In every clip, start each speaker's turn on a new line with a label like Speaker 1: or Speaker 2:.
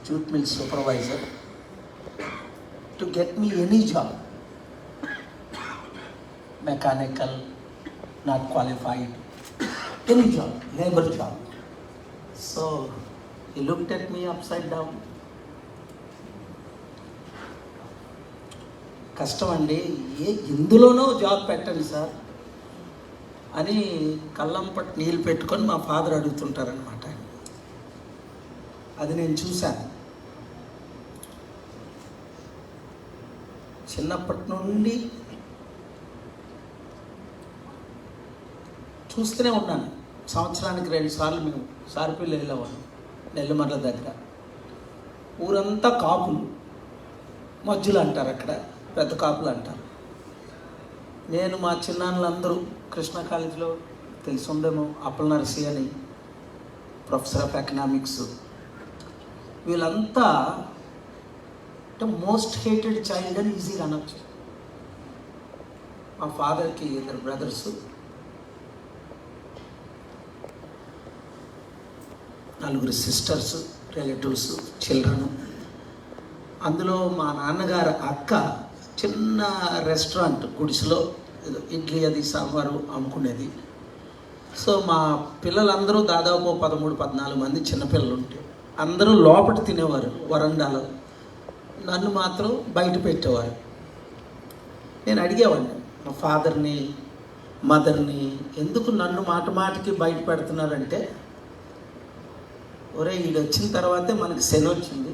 Speaker 1: jute mill supervisor to get me any job, mechanical, not qualified, any job, labor job. So he looked at me upside down. కష్టం అండి, ఇందులోనూ job పెట్టండి sir అని కళ్ళంపట్టి నీళ్ళు పెట్టుకొని మా father అడుగుతుంటారనమాట. అది నేను చూశాను. చిన్నప్పటి నుండి చూస్తూనే ఉన్నాను. సంవత్సరానికి 2 సార్లు మేము సారిపల్లి వెళ్ళేవాళ్ళం, నెల్లిమర్ల దగ్గర. ఊరంతా కాపులు, మజ్జులు అంటారు, అక్కడ పెద్ద కాపులు అంటారు. నేను మా చిన్నాన్నలందరూ కృష్ణా కాలేజీలో తెలిసి ఉండేమో, అప్పల నరసి అని ప్రొఫెసర్ ఆఫ్ ఎకనామిక్స్, వీళ్ళంతా అంటే మోస్ట్ హేటెడ్ చైల్డ్ అని ఈజీగా అనొచ్చు. మా ఫాదర్కి 2 బ్రదర్స్, 4 సిస్టర్స్, రిలేటివ్స్, చిల్డ్రన్. అందులో మా నాన్నగారు అక్క చిన్న రెస్టారెంట్ గుడిసెలో ఇడ్లీ అది సాంబారు అమ్ముకునేది. సో మా పిల్లలందరూ దాదాపు 13-14 మంది చిన్నపిల్లలు ఉంటే అందరూ లోపల తినేవారు వరండాలో, నన్ను మాత్రం బయట పెట్టేవారు. నేను అడిగేవాడిని మా ఫాదర్ని మదర్ని, ఎందుకు నన్ను మాటికి బయట పెడుతున్నారంటే, ఒరే వీడు వచ్చిన తర్వాతే మనకి శని వచ్చింది.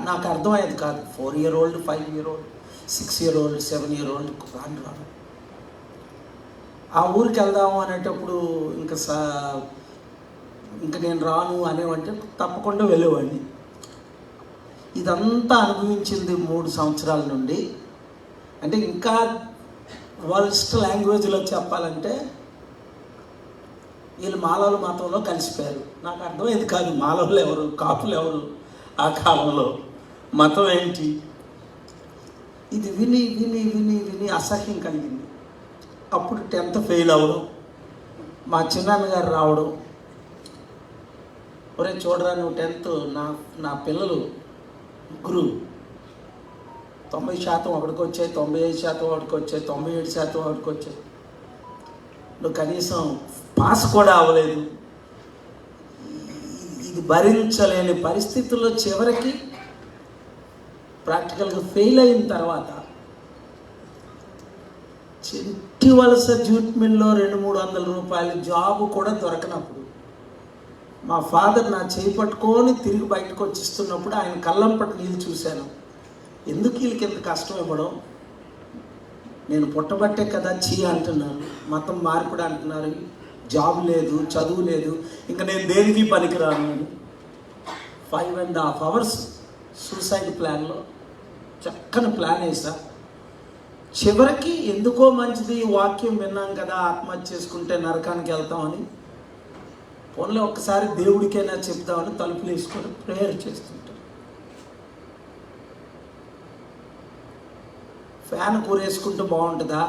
Speaker 1: నాకు అర్థమయ్యేది కాదు. 4 year old, 5 year old, 6 year old, 7 year old రాను. ఆ ఊరికి వెళ్దాము అనేటప్పుడు ఇంకా నేను రాను అనేవంటే తప్పకుండా వెళ్ళేవాడిని. ఇదంతా అనుభవించింది 3 సంవత్సరాల నుండి. అంటే ఇంకా వర్స్ట్ లాంగ్వేజ్లో చెప్పాలంటే వీళ్ళు మాలవుల మతంలో కలిసిపోయారు. నాకు అర్థమైంది కాదు మాలవులు ఎవరు, కాపులు ఎవరు, ఆ కాలంలో మతం ఏంటి. ఇది విని విని విని విని అసహ్యం కలిగింది. అప్పుడు 10th ఫెయిల్ అవ్వడం, మా చిన్నాన్నగారు రావడం, ఒరే చూడరా నువ్వు 10th, నా పిల్లలు ముగ్గురు 90% ఒకడికి వచ్చాయి, 95% ఒకడికి వచ్చాయి, 97% ఒకడికి వచ్చాయి, నువ్వు కనీసం పాస్ కూడా అవ్వలేదు. ఇది భరించలేని పరిస్థితుల్లో చివరికి ప్రాక్టికల్గా ఫెయిల్ అయిన తర్వాత చెంటి వలస జూట్ మిల్లో 200-300 రూపాయల జాబు కూడా దొరకనప్పుడు మా ఫాదర్ నా చేయి పట్టుకొని తిరిగి బయటకు వచ్చిస్తున్నప్పుడు ఆయన కళ్ళంపటి నీళ్ళు చూశాను. ఎందుకు వీళ్ళకి ఎంత కష్టం ఇవ్వడం, నేను పుట్టబట్టే కదా అంటున్నారు, మతం మార్పుడు అంటున్నారు, జాబ్ లేదు, చదువు లేదు, ఇంకా నేను దేనికి పనికిరాను. 5.5 hours సూసైడ్ ప్లాన్లో చక్కని ప్లాన్ వేసా. చివరికి ఎందుకో మంచిది వాక్యం విన్నాం కదా, ఆత్మహత్య చేసుకుంటే నరకానికి వెళ్తామని, పోన్లే ఒక్కసారి దేవుడికైనా చెప్తామని తలుపులు వేసుకొని ప్రేయర్ చేస్తుంటాం. ఫ్యాన్ కూరేసుకుంటే బాగుంటుందా,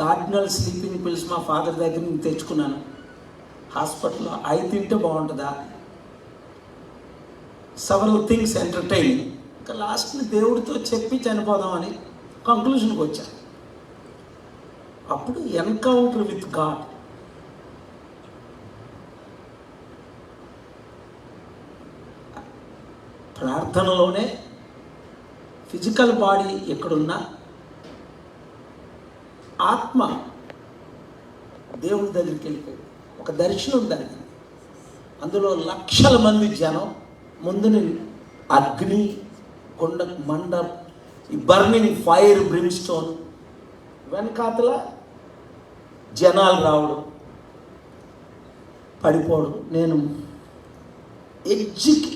Speaker 1: గార్డినల్ స్లీపింగ్ పిల్స్ మా ఫాదర్ దగ్గర నుంచి తెచ్చుకున్నాను హాస్పిటల్లో, అవి తింటే బాగుంటుందా, సెవరల్ థింగ్స్ ఎంటర్టైనింగ్. ఇంకా లాస్ట్ని దేవుడితో చెప్పి చనిపోదామని కంక్లూషన్కి వచ్చాను. అప్పుడు ఎన్కౌంటర్ విత్ గాడ్. ప్రార్థనలోనే ఫిజికల్ బాడీ ఎక్కడున్నా ఆత్మ దేవుడి దగ్గరికి వెళ్ళిపోయింది. ఒక దర్శనం జరిగింది. అందులో లక్షల మంది జనం, ముందుని అగ్ని కొండ మండ, ఈ బర్నింగ్ ఫైర్ బ్రిమ్స్టోన్, వెనకాతల జనాలు రావడం, పడిపోవడం. నేను ఎడ్జ్కి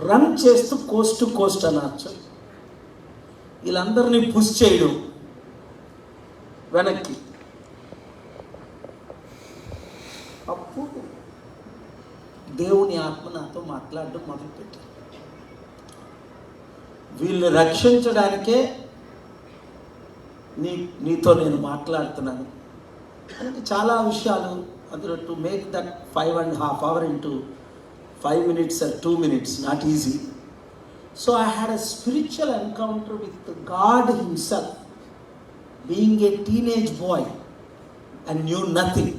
Speaker 1: రన్ చేస్తూ కోస్ట్ టు కోస్ట్ అనొచ్చు, వీళ్ళందరినీ పుష్ చేయడం వెనక్కి. అప్పుడు దేవుని ఆత్మ నాతో మాట్లాడడం మొదలుపెట్టారు. వీళ్ళని రక్షించడానికే నీతో నేను మాట్లాడుతున్నాను. అంటే చాలా విషయాలు అందులో to make that 5.5 hours into 5 minutes or 2 minutes, not easy. So I had a spiritual encounter with God himself. Being a teenage boy and knew nothing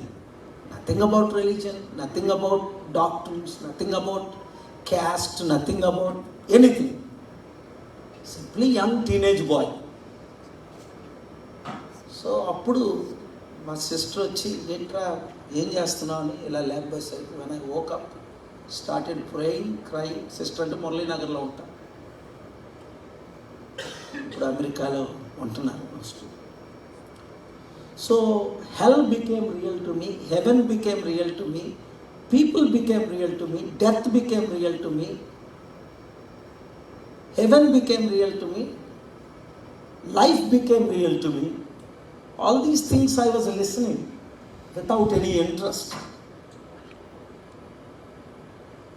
Speaker 1: about religion, nothing about doctrines, nothing about caste, nothing about anything. Simply young teenage boy. So అప్పుడు మా sister వచ్చి ఏంట్రా ఏం చేస్తున్నావు అని ఇలా ల్యాబ్ బస్ అయితే when I woke up started praying crying. Sister అంటే మురళీనగర్లో ఉంటాం, ఇప్పుడు అమెరికాలో ఉంటున్నారు mostly. So hell became real to me, heaven became real to me, people became real to me, death became real to me, heaven became real to me, life became real to me. All these things I was listening without any interest.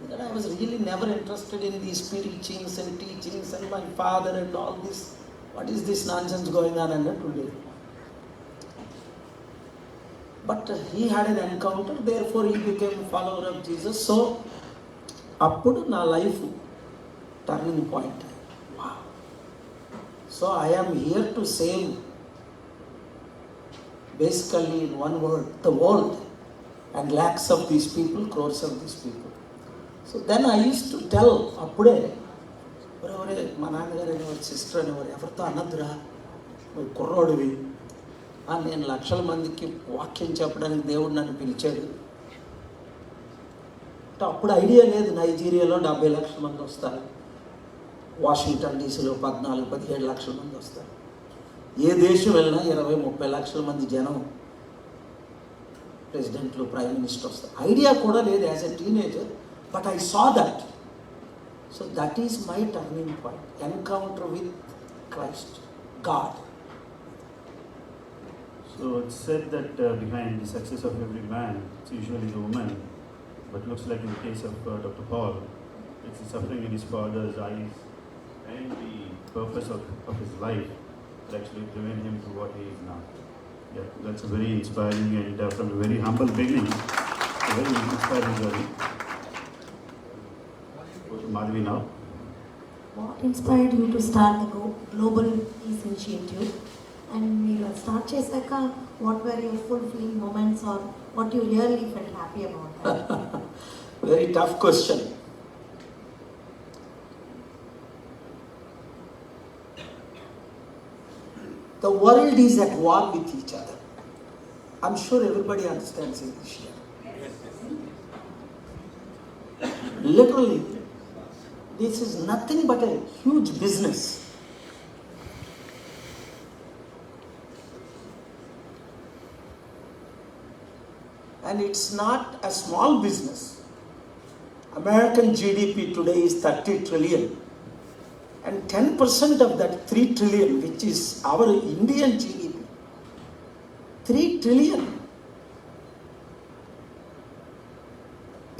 Speaker 1: That I was really never interested in these preachings and teachings and my father and all this. What is this nonsense going on under today? But he had an encounter, therefore he became a follower of Jesus. So, appudu na life turning point. Wow. So I am here to save, basically in one word, the world, and lakhs of these people, crores of these people. So then I used to tell, appude ఒరే మా నాన్నగారు అనేవారు, sister అనేవారు, ఎవరితో అనద్దురా నువ్వు కుర్రోడివి. నేను లక్షల మందికి వాక్యం చెప్పడానికి దేవుడు నన్ను పిలిచాడు. అప్పుడు ఐడియా లేదు, నైజీరియాలో 70 లక్షల మంది వస్తారు, వాషింగ్టన్ డీసీలో 14-17 లక్షల మంది వస్తారు, ఏ దేశం వెళ్ళినా 20-30 లక్షల మంది జనం, ప్రెసిడెంట్లు, ప్రైమ్ మినిస్టర్ వస్తారు. ఐడియా కూడా లేదు as a teenager, but I saw that. So that is my turning point, encounter with Christ, God.
Speaker 2: So it's said that behind the success of every man, it's usually the woman. But looks like in the case of Dr. Paul, it's the suffering in his father's eyes and the purpose of his life that actually driven him to what he is now. Yeah, that's a very inspiring and from a very humble beginning, a very inspiring journey. Go to Madhavi now.
Speaker 3: What inspired you to start the Global Peace Initiative? And మీరు start చేశాక what were your fulfilling moments or what you really felt happy about that?
Speaker 1: Very tough question. The world is at war with each other. I'm sure everybody understands English here. Literally, this is nothing but a huge business. And it's not a small business. American GDP today is 30 trillion. And 10% of that 3 trillion, which is our Indian GDP, 3 trillion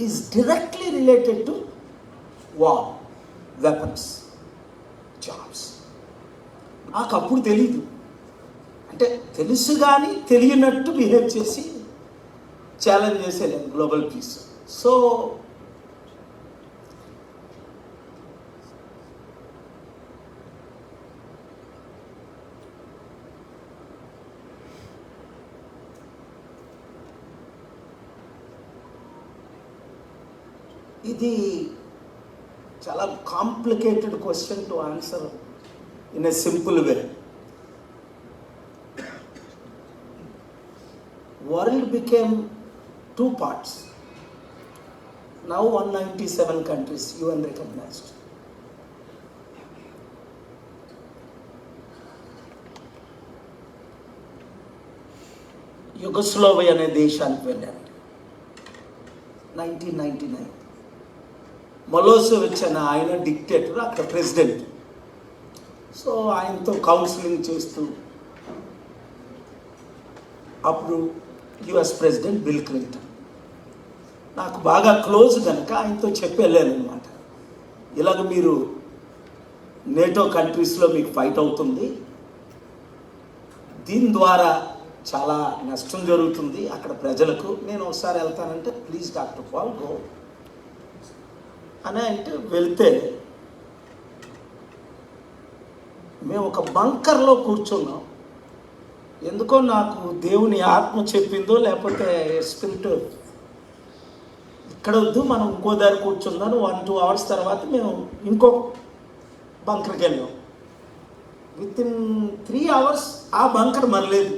Speaker 1: is directly related to war, weapons, jobs. నాకు అప్పుడు తెలీదు, అంటే తెలుసు కానీ తెలియనట్టు behave చేసి challenge చేసేలేము global peace. So ఇది చాలా complicated question to answer in a simple way. World became 2 parts. Now 197 countries UN recognized. Yugoslavia అనే దేశానికి వెళ్ళాను 1999. మొలోసెవిచ్ అనే ఆయన డిక్టేటర్, అక్కడ ప్రెసిడెంట్. సో ఆయనతో కౌన్సిలింగ్ చేస్తూ అప్పుడు యుఎస్ ప్రెసిడెంట్ బిల్ క్లింటన్ నాకు బాగా క్లోజ్ కనుక ఆయనతో చెప్పి వెళ్ళాను అనమాట. ఇలాగ మీరు నేటో కంట్రీస్లో మీకు ఫైట్ అవుతుంది, దీని ద్వారా చాలా నష్టం జరుగుతుంది అక్కడ ప్రజలకు, నేను ఒకసారి వెళ్తానంటే ప్లీజ్ డాక్టర్ పాల్ గో. అని అంటే వెళ్తే మేము ఒక బంకర్లో కూర్చున్నాం. ఎందుకో నాకు దేవుని ఆత్మ చెప్పిందో లేకపోతే స్పిరిట్ ఇక్కడ వద్దు, మనం ఇంకో దారి కూర్చుందాం. 1-2 అవర్స్ తర్వాత మేము ఇంకో బంకర్కి వెళ్ళాం. వితిన్ 3 అవర్స్ ఆ బంకర్ మరలేదు,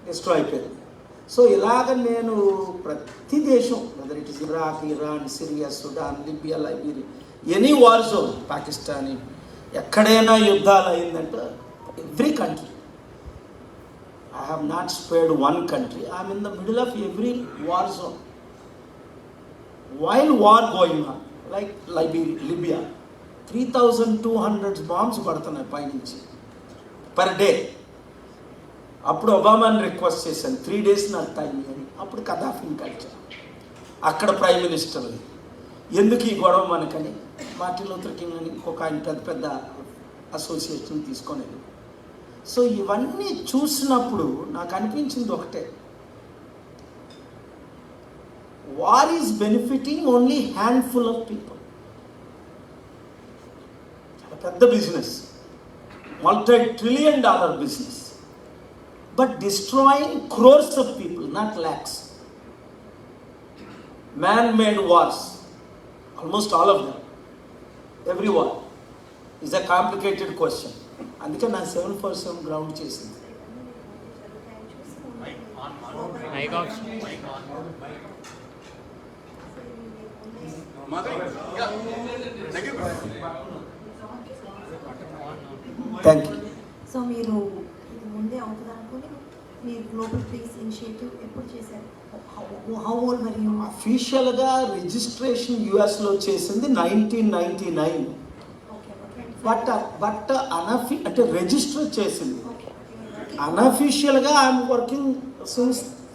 Speaker 1: డిస్ట్రాయ్ అయిపోయింది. సో ఇలాగ నేను ప్రతి దేశం, whether it is Iraq, Iran, Syria, Sudan, Libya, Liberia, any war zone, Pakistan, ఎక్కడైనా యుద్ధాలు అయిందంటే every country, I have not spared one country. I am in the middle of every war zone. While war going on, like Libya, 3,200 bombs పడుతున్నాయి పైనుంచి per day. అప్పుడు ఒబామాని request చేశాను 3 days నాకు time అని. అప్పుడు కదాఫీని కలిచాను. అక్కడ ప్రైమ్ మినిస్టర్ ఎందుకు ఈ గొడవ మనకని మార్టిన్ లూథర్ కింగ్ అని ఇంకొక ఆయన పెద్ద అసోసియేషన్ తీసుకొని. సో ఇవన్నీ చూసినప్పుడు నాకు అనిపించింది ఒకటే, war is benefiting only handful of people. చాలా పెద్ద business, multi-trillion dollar business, but destroying crores of people, not lakhs. Man-made wars, almost all of them, every war is a complicated question. అందుకే నా 747 ground చేసింది. Thank you.
Speaker 3: So మీరు ఇది ముందే అవుతుంది అనుకుని మీరు గ్లోబల్ పీస్ ఇనిషియేటివ్ ఎప్పుడు చేశారు? How old are you?
Speaker 1: అఫీషియల్గా రిజిస్ట్రేషన్ యుఎస్లో చేసింది 1999. బట్ అంటే రిజిస్టర్ చేసింది. అన్అఫీషియల్గా I'm working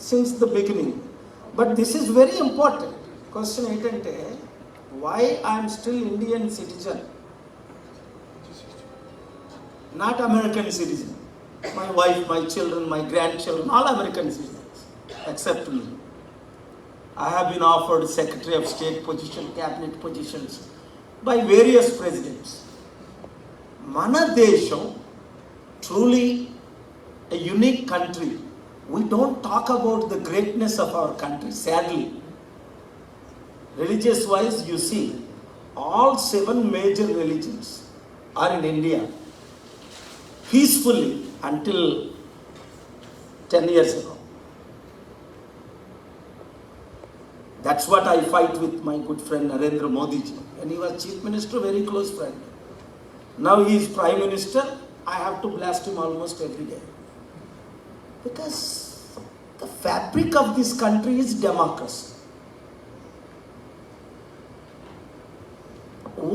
Speaker 1: since the beginning. But this is very important question. ఏంటంటే why I'm still Indian citizen, not American citizen. My wife, my children, my grand children, all American citizens except me. I have been offered Secretary of State position, cabinet positions by various presidents. Mana desham truly a unique country. We don't talk about the greatness of our country, sadly. Religious wise, you see, all 7 major religions are in India peacefully until 10 years ago. That's what I fight with my good friend Narendra Modi ji. When he was Chief Minister, very close friend. Now he is Prime Minister, I have to blast him almost every day. Because the fabric of this country is democracy.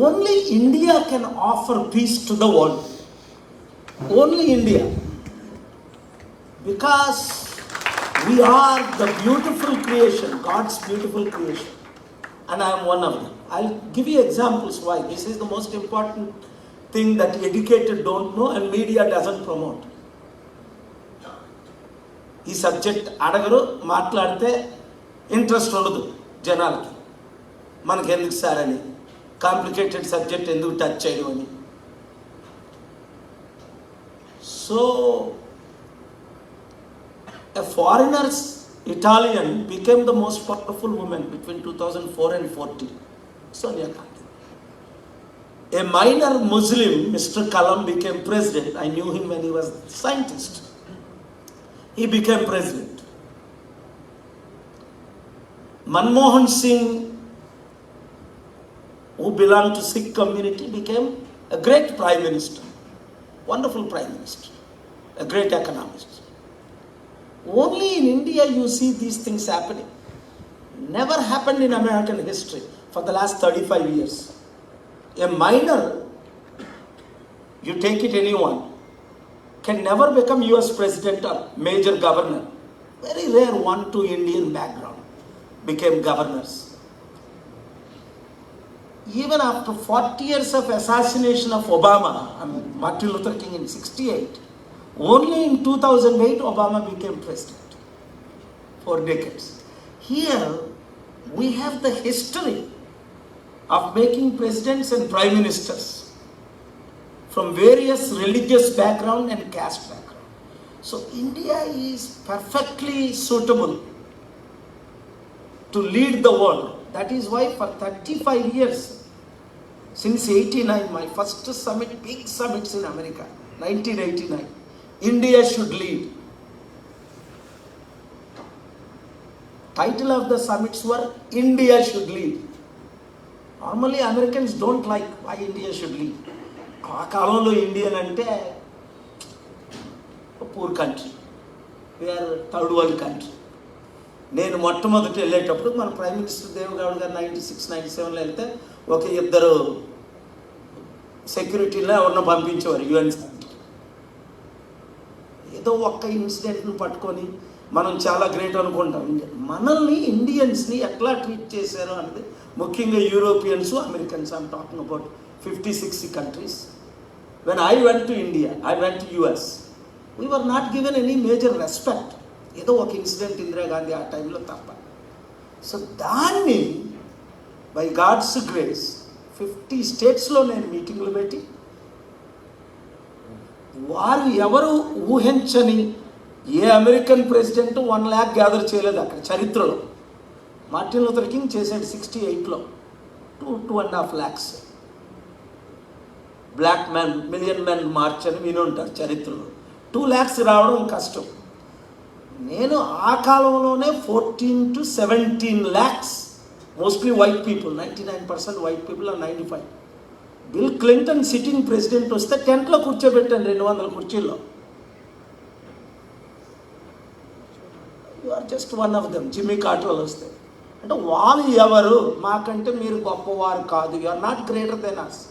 Speaker 1: Only India can offer peace to the world. Only India. Because we are the beautiful creation, God's beautiful creation. And I am one of them. I'll give you examples why. This is the most important thing that educated don't know and media doesn't promote. ఈ subject అడగరు, మాట్లాడితే interest ఉండదు జనాలకి. మనకి ఎందుకు sir అని, complicated subject ఎందుకు touch చేయడం అని. So a foreigner's Italian became the most powerful woman between 2004 and 14, Sonia Gandhi. A minor Muslim, Mr. Kalam, became president. I knew him when he was a scientist. He became president. Manmohan Singh, who belonged to Sikh community, became a great prime minister. Wonderful prime minister. A great economist. Only in India you see these things happening. Never happened in American history for the last 35 years. A minor, you take it anyone, can never become US president or major governor. Very rare, 1-2 Indian background became governors. Even after 40 years of assassination of Obama, Martin Luther King in 68, only in 2008 Obama became president. 4 decades. Here we have the history of making presidents and prime ministers from various religious background and caste background. So India is perfectly suitable to lead the world. That is why for 35 years, since 89, my first summit, big summits in America, 1989, India should lead. Title of the summits were India should lead. Normally Americans don't like why India should lead. ఆ కాలంలో Indian అంటే poor country, we are third world country. నేను మొట్టమొదటి వెళ్ళేటప్పుడు మన prime minister Deve Gowda గారు 96, 97లో వెళ్తే ఒక ఇద్దరు సెక్యూరిటీలో ఎవరినో పంపించేవారు యుఎన్. ఏదో ఒక్క ఇన్సిడెంట్ను పట్టుకొని మనం చాలా గ్రేట్ అనుకుంటాం. మనల్ని ఇండియన్స్ని ఎట్లా ట్రీట్ చేశారో అనేది ముఖ్యంగా Europeans, Americans, I'm talking about 50-60 countries. When I went to India, I went to US, we were not given any major respect. ఏదో ఒక ఇన్సిడెంట్ ఇందిరాగాంధీ ఆ టైంలో తప్ప. సో దాన్ని బై గాడ్స్ గ్రేస్ 50 స్టేట్స్లో నేను మీటింగ్లు పెట్టి వారు ఎవరు ఊహించని ఏ అమెరికన్ ప్రెసిడెంట్ 1 lakh గ్యాదర్ చేయలేదు అక్కడ చరిత్రలో. మార్టిన్ లూథర్ కింగ్ చేశాడు 68లో 2.5 lakhs. Black man million man march అని విని ఉంటారు చరిత్రలో. 2 lakhs రావడం కష్టం. నేను ఆ కాలంలోనే 14 to 17 lakhs, mostly white people, 99% white people and 95. Bill Clinton sitting president వస్తే టెంట్లో కూర్చోబెట్టాను 200 కుర్చీల్లో. You are just one of them. Jimmy Carter వస్తే అంటే వాళ్ళు ఎవరు, మాకంటే మీరు గొప్పవారు కాదు, you are not greater than us.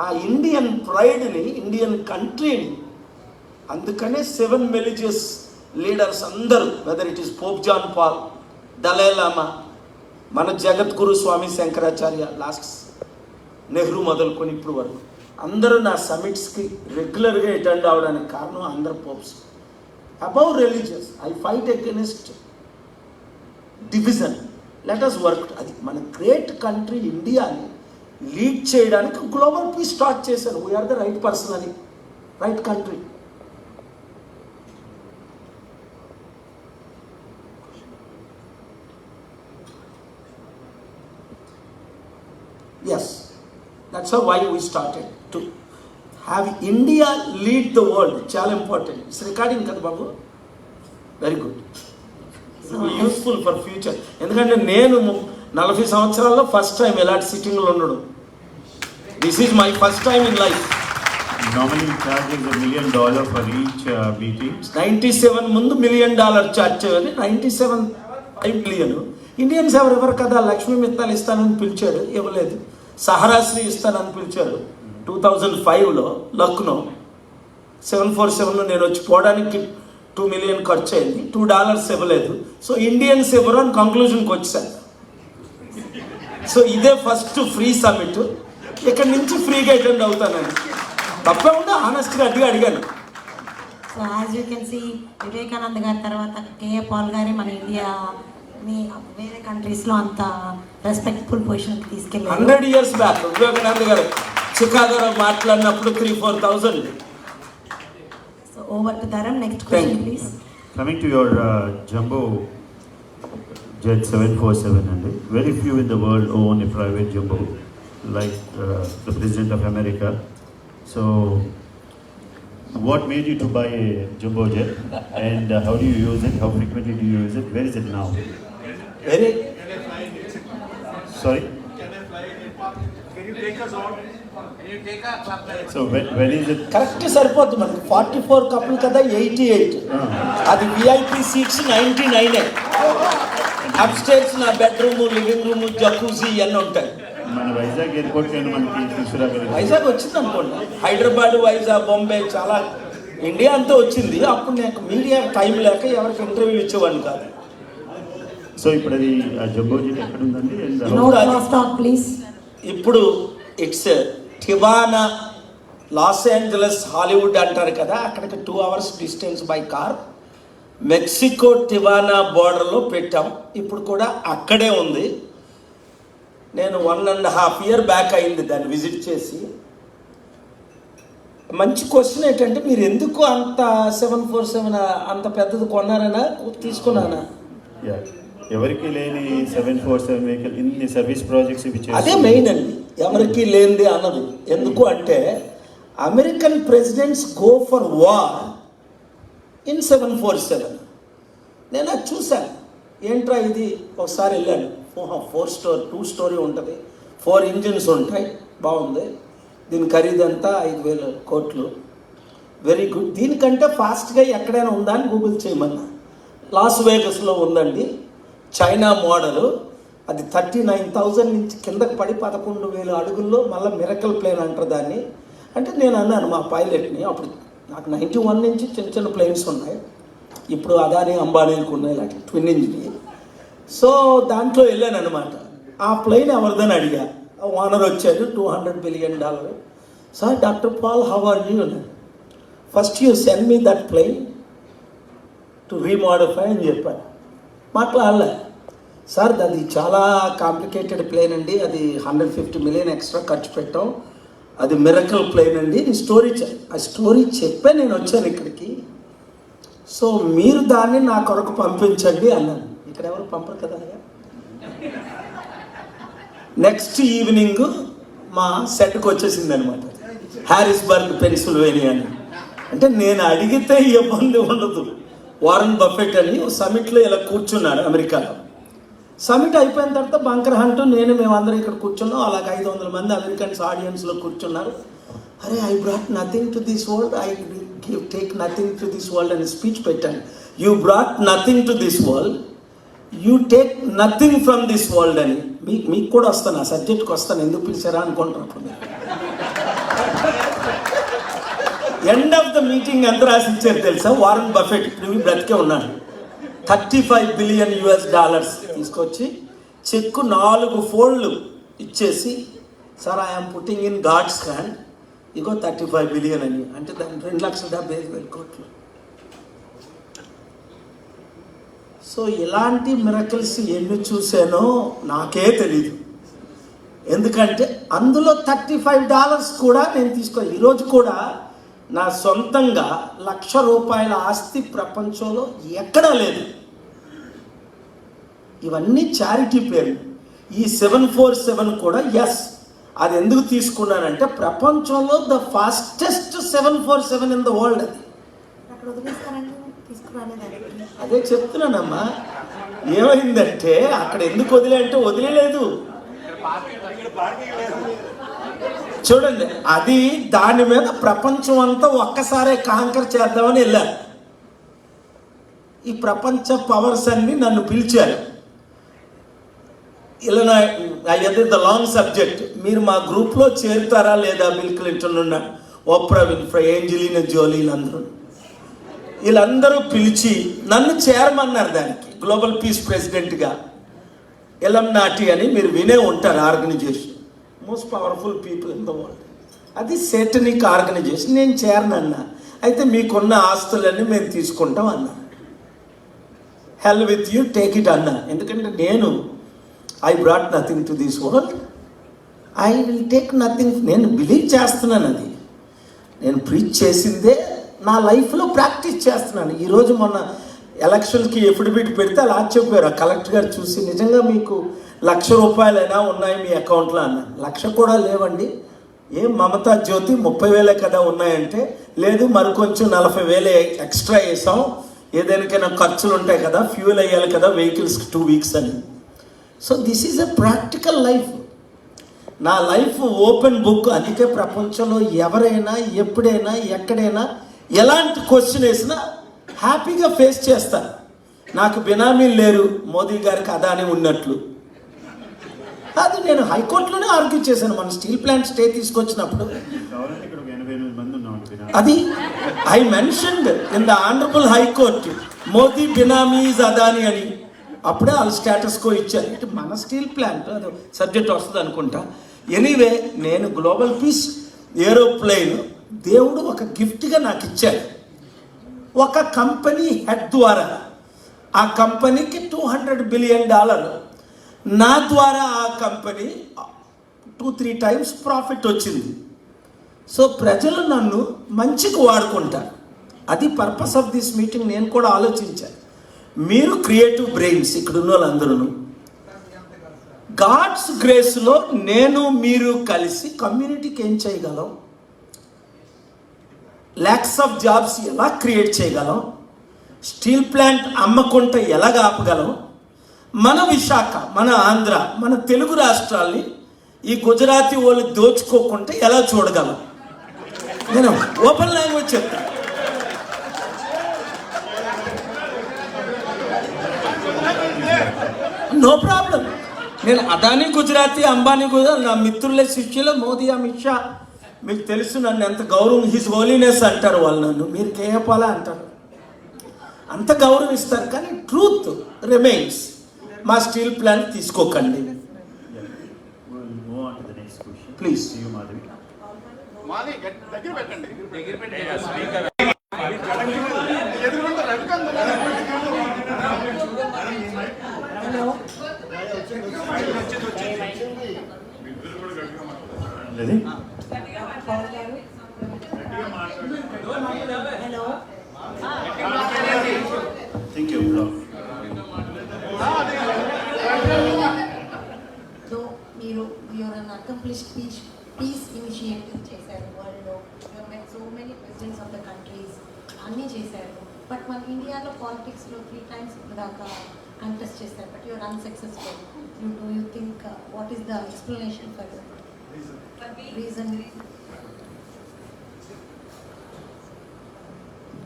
Speaker 1: ఆ ఇండియన్ ప్రైడ్ని, ఇండియన్ కంట్రీని, అందుకనే 7 religious లీడర్స్ అందరూ, whether it is Pope John Paul, Dalai Lama, మన జగద్గురు స్వామి శంకరాచార్య, లాస్ట్ నెహ్రూ మొదలుకొని ఇప్పుడు వరకు అందరూ నా సమిట్స్కి రెగ్యులర్గా అటెండ్ అవ్వడానికి కారణం అందరు popes. Above religious I fight against division. Let us work. అది మన గ్రేట్ కంట్రీ ఇండియాని లీడ్ చేయడానికి గ్లోబల్ పీస్ స్టార్ట్ చేశారు. వీఆర్ ద రైట్ పర్సన్ అని, right country. Yes, that's how why we started to have India lead the world. Chala important. It's recording kada babu. Very good. It will be useful for future. ఎందుకంటే నేను 40 సంవత్సరాల్లో first time ఎలాంటి సిట్టింగ్లో ఉండడం. This is my first time in life.
Speaker 2: Normally charges $1 million for each meeting.
Speaker 1: 97 ముందు $1 million charge చేయాలి. 97 5 million. Indians ఎవరెవరు కదా లక్ష్మీ మిత్తాలు ఇస్తానని పిలిచాడు, ఇవ్వలేదు. సహరాశ్రీ ఇస్తానని పిలిచారు 2005లో లక్నో. 747లో నేను వచ్చి పోవడానికి $2 million ఖర్చు అయింది. $2 ఇవ్వలేదు. సో ఇండియన్స్ ఎవరు అని కంక్లూజన్కి వచ్చాను. సో ఇదే ఫస్ట్ ఫ్రీ సమిట్. ఇక్కడ నుంచి ఫ్రీగా అటెండ్ అవుతానని తప్పే ఉంటే ఆనెస్ట్గా అడిగాను.
Speaker 3: So as you can see, Vivekananda గారి తర్వాత కేఏ పాల్ గారి మన ఇండియా మీ వేరే కంట్రీస్లో అంత రెస్పెక్ట్ఫుల్ పొజిషన్కి తీసుకెళ్ళారు.
Speaker 1: 100 years బ్యాక్ వివేకానంద గారు చికాగోలో మాట్లాడినప్పుడు 3,000-4,000.
Speaker 3: So over to Dharam. Next question please.
Speaker 2: Coming to your jumbo jet 747, and very few in the world own a private jumbo like the President of America. So what made you to buy a jumbo jet, and how do you use it? How frequently do you use it? Where is it now?
Speaker 1: Very.
Speaker 2: Sorry?
Speaker 4: Can you take us out? Can you take us up?
Speaker 2: So when is it?
Speaker 1: Correct సరిపోద్ది మనకి. 44 కప్పులు కదా, 88. అది VIP seats 99. Up stairs నా bedroom, living room, జకూజీ ఇవన్నీ ఉంటాయి.
Speaker 2: మన Vizag airport నేను మనకి తీసుకురాగలిగాను.
Speaker 1: వైజాగ్ వచ్చింది అనుకోండి. హైదరాబాద్, వైజాగ్, బాంబే చాలా ఇండియా అంతా వచ్చింది. అప్పుడు నాకు మీడియా టైం లేక ఎవరికి ఇంటర్వ్యూలు ఇచ్చేవాడిని కాదు.
Speaker 2: సో ఇప్పుడు అది జంబో జెట్ ఎక్కడ ఉందండి?
Speaker 3: ప్లీజ్.
Speaker 1: ఇప్పుడు it's Tijuana, Los Angeles, Hollywood అంటారు కదా, అక్కడికి 2 hours distance by car. Mexico Tijuana బోర్డర్లో పెట్టాం. ఇప్పుడు కూడా అక్కడే ఉంది. నేను 1.5 year బ్యాక్ అయింది దాన్ని విజిట్ చేసి. మంచి క్వశ్చన్ ఏంటంటే, మీరు ఎందుకు అంత 747 అంత పెద్దది కొన్నారనా తీసుకున్నానా?
Speaker 2: ఎవరికి లేని 747 వెహికల్ ఇన్ని సర్వీస్ ప్రాజెక్ట్స్ ఇవి
Speaker 1: అదే మెయిన్ అండి, ఎవరికి లేనిది అన్నది. ఎందుకు అంటే American presidents go for war in 747. నేను అది చూశాను, ఏంట్రా ఇది. ఒకసారి వెళ్ళాను, 2 story ఉంటుంది, 4 engines ఉంటాయి, బాగుంది. దీని ఖరీదంతా 5,000 కోట్లు. Very good. దీనికంటే ఫాస్ట్గా ఎక్కడైనా ఉందా అని గూగుల్ చేయమన్నా. లాస్ వేగస్లో ఉందండి, చైనా మోడలు. అది 39,000 నుంచి కిందకి పడి 11,000 అడుగుల్లో మళ్ళీ మిరకల్ ప్లేన్ అంటారు దాన్ని. అంటే నేను అన్నాను మా పైలట్ని, అప్పుడు నాకు 91 నుంచి చిన్న చిన్న ప్లేన్స్ ఉన్నాయి, ఇప్పుడు అదాని అంబానీలకు ఉన్నాయి ఇలాంటి ట్విన్ ఇంజిన్. సో దాంట్లో వెళ్ళాను అనమాట. ఆ ప్లేన్ ఎవరిదని అడిగా, ఓనర్ వచ్చాడు, $200 billion. Sir, doctor Paul, how are you? First you send me that plane to remodify అని చెప్పాను. మాట్లాడలే. సార్, అది చాలా కాంప్లికేటెడ్ ప్లేన్ అండి, అది 150 million ఎక్స్ట్రా ఖర్చు పెట్టాం, అది మిరకల్ ప్లేన్ అండి. ఆ స్టోరీ చెప్పే నేను వచ్చాను ఇక్కడికి. సో మీరు దాన్ని నా కొరకు పంపించండి అన్నాను. ఇక్కడ ఎవరు పంపరు కదా. నెక్స్ట్ ఈవినింగ్ మా సెట్కి వచ్చేసింది అనమాట, హ్యారిస్బర్గ్, పెన్సిల్వేనియా అని. అంటే నేను అడిగితే ఇబ్బంది ఉండదు. వారన్ బఫెట్ అని సమిట్లో ఇలా కూర్చున్నాడు అమెరికాలో. సమిట్ అయిపోయిన తర్వాత బంకర్ హంట్ మేమందరం ఇక్కడ కూర్చున్నాం. అలాగే 500 మంది అమెరికన్స్ ఆడియన్స్లో కూర్చున్నారు. అరే, I brought nothing to this world, I take nothing to this world అని స్పీచ్ పెట్టాను. You brought nothing to this world, you take nothing from this world అని. మీకు కూడా వస్తాను, ఆ సబ్జెక్ట్కి వస్తాను, ఎందుకు పిలిచారా అనుకుంటున్నప్పుడు. ఎండ్ ఆఫ్ ద మీటింగ్ ఎంత రాసి ఇచ్చారు తెలుసా? వారన్ బఫెట్ ఇప్పుడు బ్రతికే ఉన్నాడు. $35 billion తీసుకొచ్చి చెక్కు 4 fold ఇచ్చేసి, sir I'm putting in God's hand, ఇగో 35 billion అని. అంటే దాని 2,75,000 కోట్లు. సో ఇలాంటి మిరకల్స్ ఎన్ని చూసానో నాకే తెలీదు. ఎందుకంటే అందులో $35 కూడా నేను ఈరోజు కూడా నా సొంతంగా ₹1,00,000 ఆస్తి ప్రపంచంలో ఎక్కడా లేదు. ఇవన్నీ చారిటీ పేర్లు. ఈ 747 కూడా ఎస్, అది ఎందుకు తీసుకున్నానంటే ప్రపంచంలో the fastest 747 in the world అది.
Speaker 3: అక్కడ వదిలేస్తారండి, తీసుకురాలేదండి.
Speaker 1: అదే చెప్తున్నానమ్మా. ఏమైందంటే అక్కడ ఎందుకు వదిలేంటే వదిలేదు. చూడండి, అది దాని మీద ప్రపంచం అంతా ఒక్కసారే కాంకర్ చేద్దామని వెళ్ళారు. ఈ ప్రపంచ పవర్స్ అన్ని నన్ను పిలిచారు. ఇలా ద లాంగ్ సబ్జెక్ట్. మీరు మా గ్రూప్లో చేరుతారా లేదా? బిల్ క్లింటన్ ఉన్నాడు, ఓప్రా విన్ఫ్రే, ఏంజెలినా జోలీ, వీళ్ళందరూ పిలిచి నన్ను చేరమన్నారు దానికి, గ్లోబల్ పీస్ ప్రెసిడెంట్గా. ఎలంనాటి అని మీరు వినే ఉంటారు organization, most powerful people in the world. అది సేటనిక్ ఆర్గనైజేషన్. నేను చేరనన్నా. అయితే మీకున్న ఆస్తులన్నీ మేము తీసుకుంటాం అన్నా. హెల్ విత్ యూ, టేక్ ఇట్ అన్నా. ఎందుకంటే నేను I brought nothing to this world, I will take nothing. నేను బిలీవ్ చేస్తున్నాను, అది నేను ప్రీచ్ చేసిందే నా లైఫ్లో ప్రాక్టీస్ చేస్తున్నాను. ఈరోజు మొన్న ఎలక్షన్కి ఎఫిడవిట్ పెడితే అలా చెప్పారు ఆ కలెక్టర్ గారు చూసి, నిజంగా మీకు ₹1,00,000 ఉన్నాయి మీ అకౌంట్లో అన్నాను. 1,00,000 కూడా లేవండి. ఏం మమతా జ్యోతి 30,000 కదా ఉన్నాయంటే, లేదు మరికొంచెం 40,000 ఎక్స్ట్రా వేసాం, ఏదైనా ఖర్చులు ఉంటాయి కదా, ఫ్యూల్ అయ్యాలి కదా వెహికల్స్కి 2 weeks అని. So this is a practical life. నా లైఫ్ ఓపెన్ బుక్. అందుకే ప్రపంచంలో ఎవరైనా ఎప్పుడైనా ఎక్కడైనా ఎలాంటి క్వశ్చన్ వేసినా హ్యాపీగా ఫేస్ చేస్తాను. నాకు బినామీలు లేరు, మోదీ గారికి అదాని ఉన్నట్లు. అది నేను హైకోర్టులోనే ఆర్గ్యూ చేశాను. మన స్టీల్ ప్లాంట్ స్టే తీసుకొచ్చినప్పుడు అది I mentioned in the honourable high court, Modi benamis Adani అని. అప్పుడే వాళ్ళు స్టేటస్ కో ఇచ్చారు. ఇటు మన స్టీల్ ప్లాంట్ అది సబ్జెక్ట్ వస్తుంది అనుకుంటా. ఎనీవే, నేను గ్లోబల్ పీస్ ఏరోప్లేన్ దేవుడు ఒక గిఫ్ట్గా నాకు ఇచ్చాడు. ఒక కంపెనీ హెడ్ ద్వారా ఆ కంపెనీకి $200 billion నా ద్వారా ఆ కంపెనీ 2-3 టైమ్స్ ప్రాఫిట్ వచ్చింది. సో ప్రజలు నన్ను మంచికి వాడుకుంటారు. అది పర్పస్ ఆఫ్ దిస్ మీటింగ్. నేను కూడా ఆలోచించాను, మీరు క్రియేటివ్ బ్రెయిన్స్ ఇక్కడ ఉన్న వాళ్ళందరూ గాడ్స్ గ్రేస్లో నేను మీరు కలిసి కమ్యూనిటీకి ఏం చేయగలం, ల్యాక్స్ ఆఫ్ జాబ్స్ ఎలా క్రియేట్ చేయగలం, స్టీల్ ప్లాంట్ అమ్మకుంట ఎలా ఆపగలం, మన విశాఖ, మన ఆంధ్ర, మన తెలుగు రాష్ట్రాల్ని ఈ గుజరాతీ వాళ్ళు దోచుకోకుండా ఎలా చూడగలం. నేను ఓపెన్ లాంగ్వేజ్ చెప్తాను. No problem. నేను అదానీ గుజరాతీ, అంబానీ గుజరాతీ, నా మిత్రుల శిష్యులు మోదీ, అమిత్ షా, మీకు తెలుసు నన్ను ఎంత గౌరవం, హిజ్ హోలీనెస్ అంటారు వాళ్ళు, నన్ను మీరు కేయపాలా అంటారు, అంత గౌరవిస్తారు. కానీ ట్రూత్ రిమైన్స్. మా స్టీల్ ప్లాంట్ తీసుకోకండి
Speaker 2: We'll move on to the next question.
Speaker 1: Please.
Speaker 2: To you, Madhavi.
Speaker 4: మాది దగ్గర పెట్టండి.
Speaker 2: Ready?
Speaker 3: Hello,
Speaker 2: Thank you, bro.
Speaker 3: So మీరు you are an accomplished peace initiative చేశారు వరల్డ్లో. You are met so many presidents of the countries, అన్నీ చేశారు. But మన ఇండియాలో పాలిటిక్స్లో 3 times దాకా కంటెస్ట్ చేశారు. But you are unsuccessful. You think what is the explanation for reason?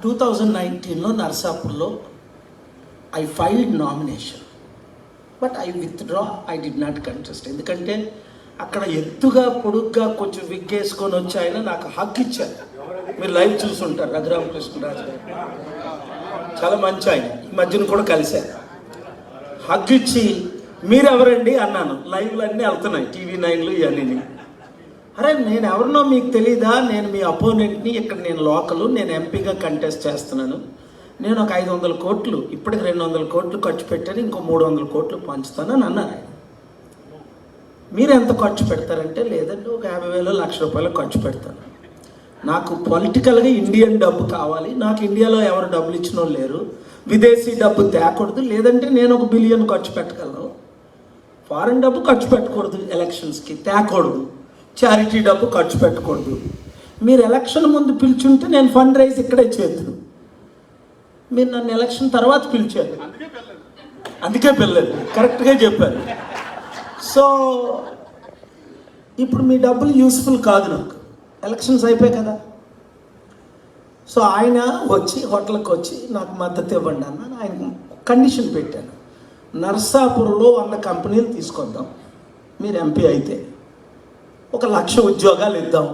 Speaker 1: 2019లో నర్సాపూర్లో I filed nomination, but I withdraw. I did not contest. ఎందుకంటే అక్కడ ఎత్తుగా పొడుగ్గా కొంచెం విగ్గేసుకొని వచ్చి ఆయన నాకు హక్కు ఇచ్చారు. మీరు లైవ్ చూసుంటారు, రఘురామకృష్ణరాజు గారు చాలా మంచి ఆయన, ఈ మధ్యన కూడా కలిశారు. హక్కు ఇచ్చి మీరెవరండి అన్నాను. లైవ్లు అన్నీ వెళ్తున్నాయి, TV9లు ఇవన్నీ. అరే నేను ఎవరినో మీకు తెలీదా, నేను మీ అపోనెంట్ని, ఇక్కడ నేను లోకలు, నేను ఎంపీగా కంటెస్ట్ చేస్తున్నాను, నేను ఒక 500 కోట్లు, ఇప్పటికి 200 కోట్లు ఖర్చు పెట్టాను, ఇంకో 300 కోట్లు పంచుతానని అన్నారు ఆయన. మీరు ఎంత ఖర్చు పెడతారంటే, లేదంటే ఒక 50,000 1,00,000 రూపాయలు ఖర్చు పెడతాను. నాకు పొలిటికల్గా ఇండియన్ డబ్బు కావాలి, నాకు ఇండియాలో ఎవరు డబ్బులు ఇచ్చినో లేరు, విదేశీ డబ్బు తేకూడదు, లేదంటే నేను ఒక బిలియన్ ఖర్చు పెట్టగలను. ఫారెన్ డబ్బు ఖర్చు పెట్టకూడదు, ఎలక్షన్స్కి తేకూడదు, చారిటీ డబ్బు ఖర్చు పెట్టకూడదు. మీరు ఎలక్షన్ ముందు పిలిచుంటే నేను ఫండ్ రైజ్ ఇక్కడే చేద్దును. మీరు నన్ను ఎలక్షన్ తర్వాత పిలిచారు, అందుకే పిల్లలు కరెక్ట్గా చెప్పారు. సో ఇప్పుడు మీ డబ్బులు యూస్ఫుల్ కాదు నాకు, ఎలక్షన్స్ అయిపోయాయి కదా. సో ఆయన వచ్చి హోటల్కి వచ్చి నాకు మద్దతు ఇవ్వండి అన్న. ఆయన కండిషన్ పెట్టాను, నర్సాపూర్లో 100 కంపెనీలు తీసుకొద్దాం, మీరు ఎంపీ అయితే 1,00,000 ఉద్యోగాలు ఇద్దాం,